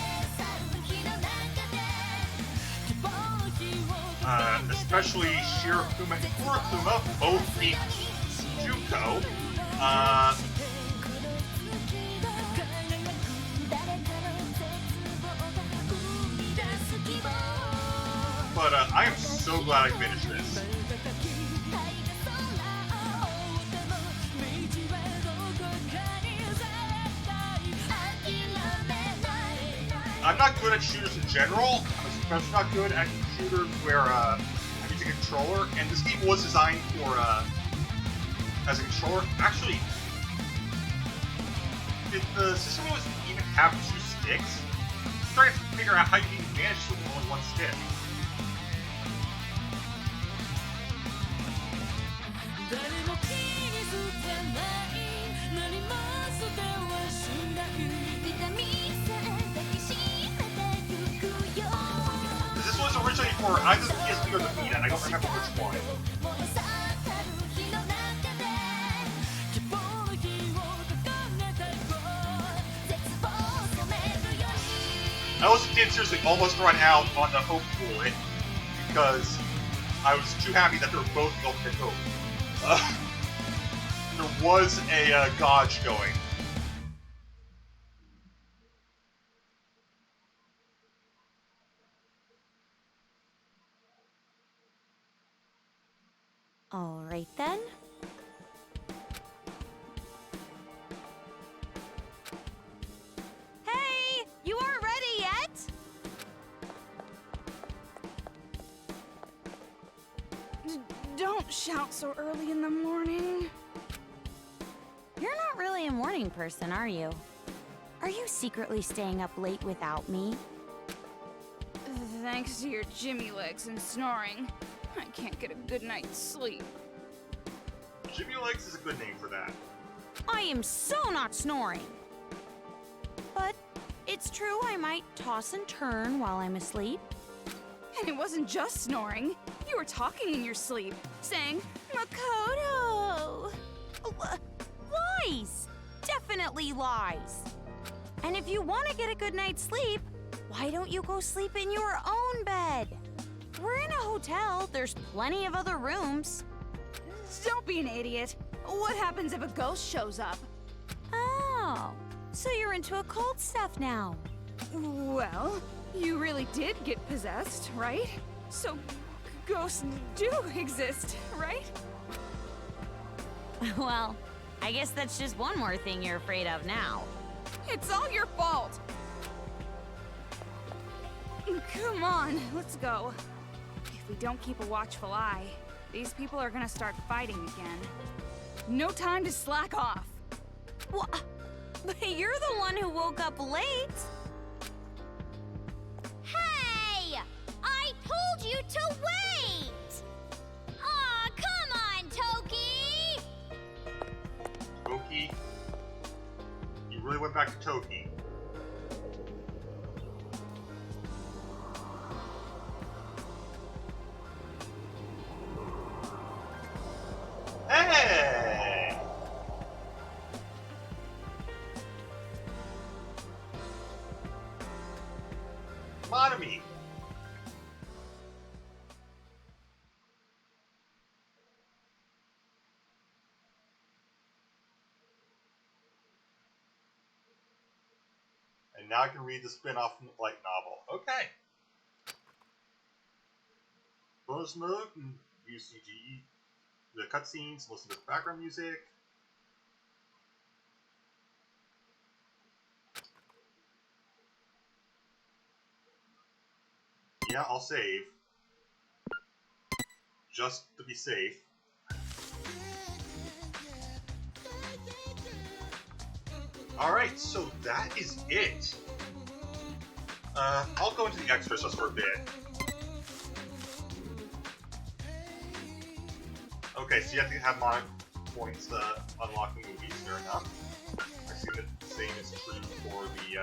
Especially Shirokuma and Kurokuma both beat Junko. But I am so glad I finished this. I'm not good at shooters in general. I'm especially not good at shooters where I'm using a controller, and this game was designed for as a controller. Actually, did the system even have 2 sticks? I'm trying to figure out how you can manage it with only 1 stick. Super 24, either the PSP or the Vita, I don't remember which one. I also did seriously almost run out on the Hope Bullet because I was too happy that they were both Ultimate Hope. There was a Gauge going. All right then. Hey, you aren't ready yet? Don't shout so early in the morning. You're not really a morning person, are you? Are you secretly staying up late without me? Thanks to your Jimmy legs and snoring, I can't get a good night's sleep. Jimmy Legs is a good name for that. I am so not snoring. But it's true I might toss and turn while I'm asleep. And it wasn't just snoring. You were talking in your sleep, saying, Makoto! Lies! Definitely lies. And if you want to get a good night's sleep, why don't you go sleep in your own bed? We're in a hotel. There's plenty of other rooms. Don't be an idiot. What happens if a ghost shows up? Oh, so you're into occult stuff now. Well, you really did get possessed, right? So, ghosts do exist, right? Well, I guess that's just one more thing you're afraid of now. It's all your fault. Come on, let's go. If we don't keep a watchful eye, these people are gonna start fighting again. No time to slack off. Well, but you're the one who woke up late. Hey! I told you to wait! Aw, come on, Toki! Toki? You really went back to Toki. Hey! Monami! And now I can read the spin-off light novel. Okay. Bonus mode, use CGE, the cutscenes, listen to the background music. Yeah, I'll save. Just to be safe. Alright, so that is it. I'll go into the extras just for a bit. Okay, so you have to have mod points to unlock the movies, fair enough. I assume that the same is true for the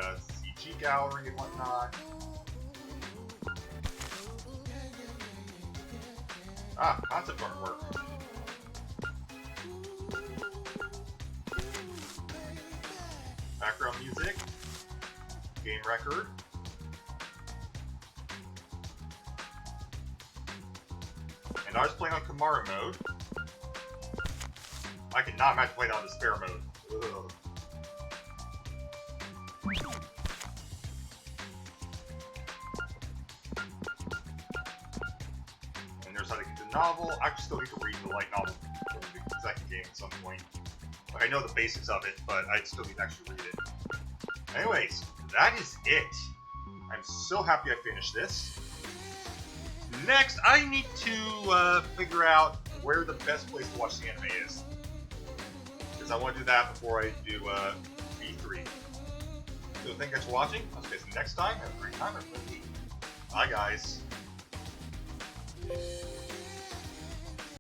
CG gallery and whatnot. Ah, concept artwork. Background music. Game record. And I was playing on Kamara mode. I cannot imagine playing on Despair mode. Ugh. And there's how to get the novel. I actually still need to read the light novel for the second game at some point. Like, I know the basics of it, but I still need to actually read it. Anyways, that is it. I'm so happy I finished this. Next, I need to figure out where the best place to watch the anime is. Because I want to do that before I do V3. So thank you guys for watching. I'll see you guys next time. Have a great time, everybody. Bye, guys.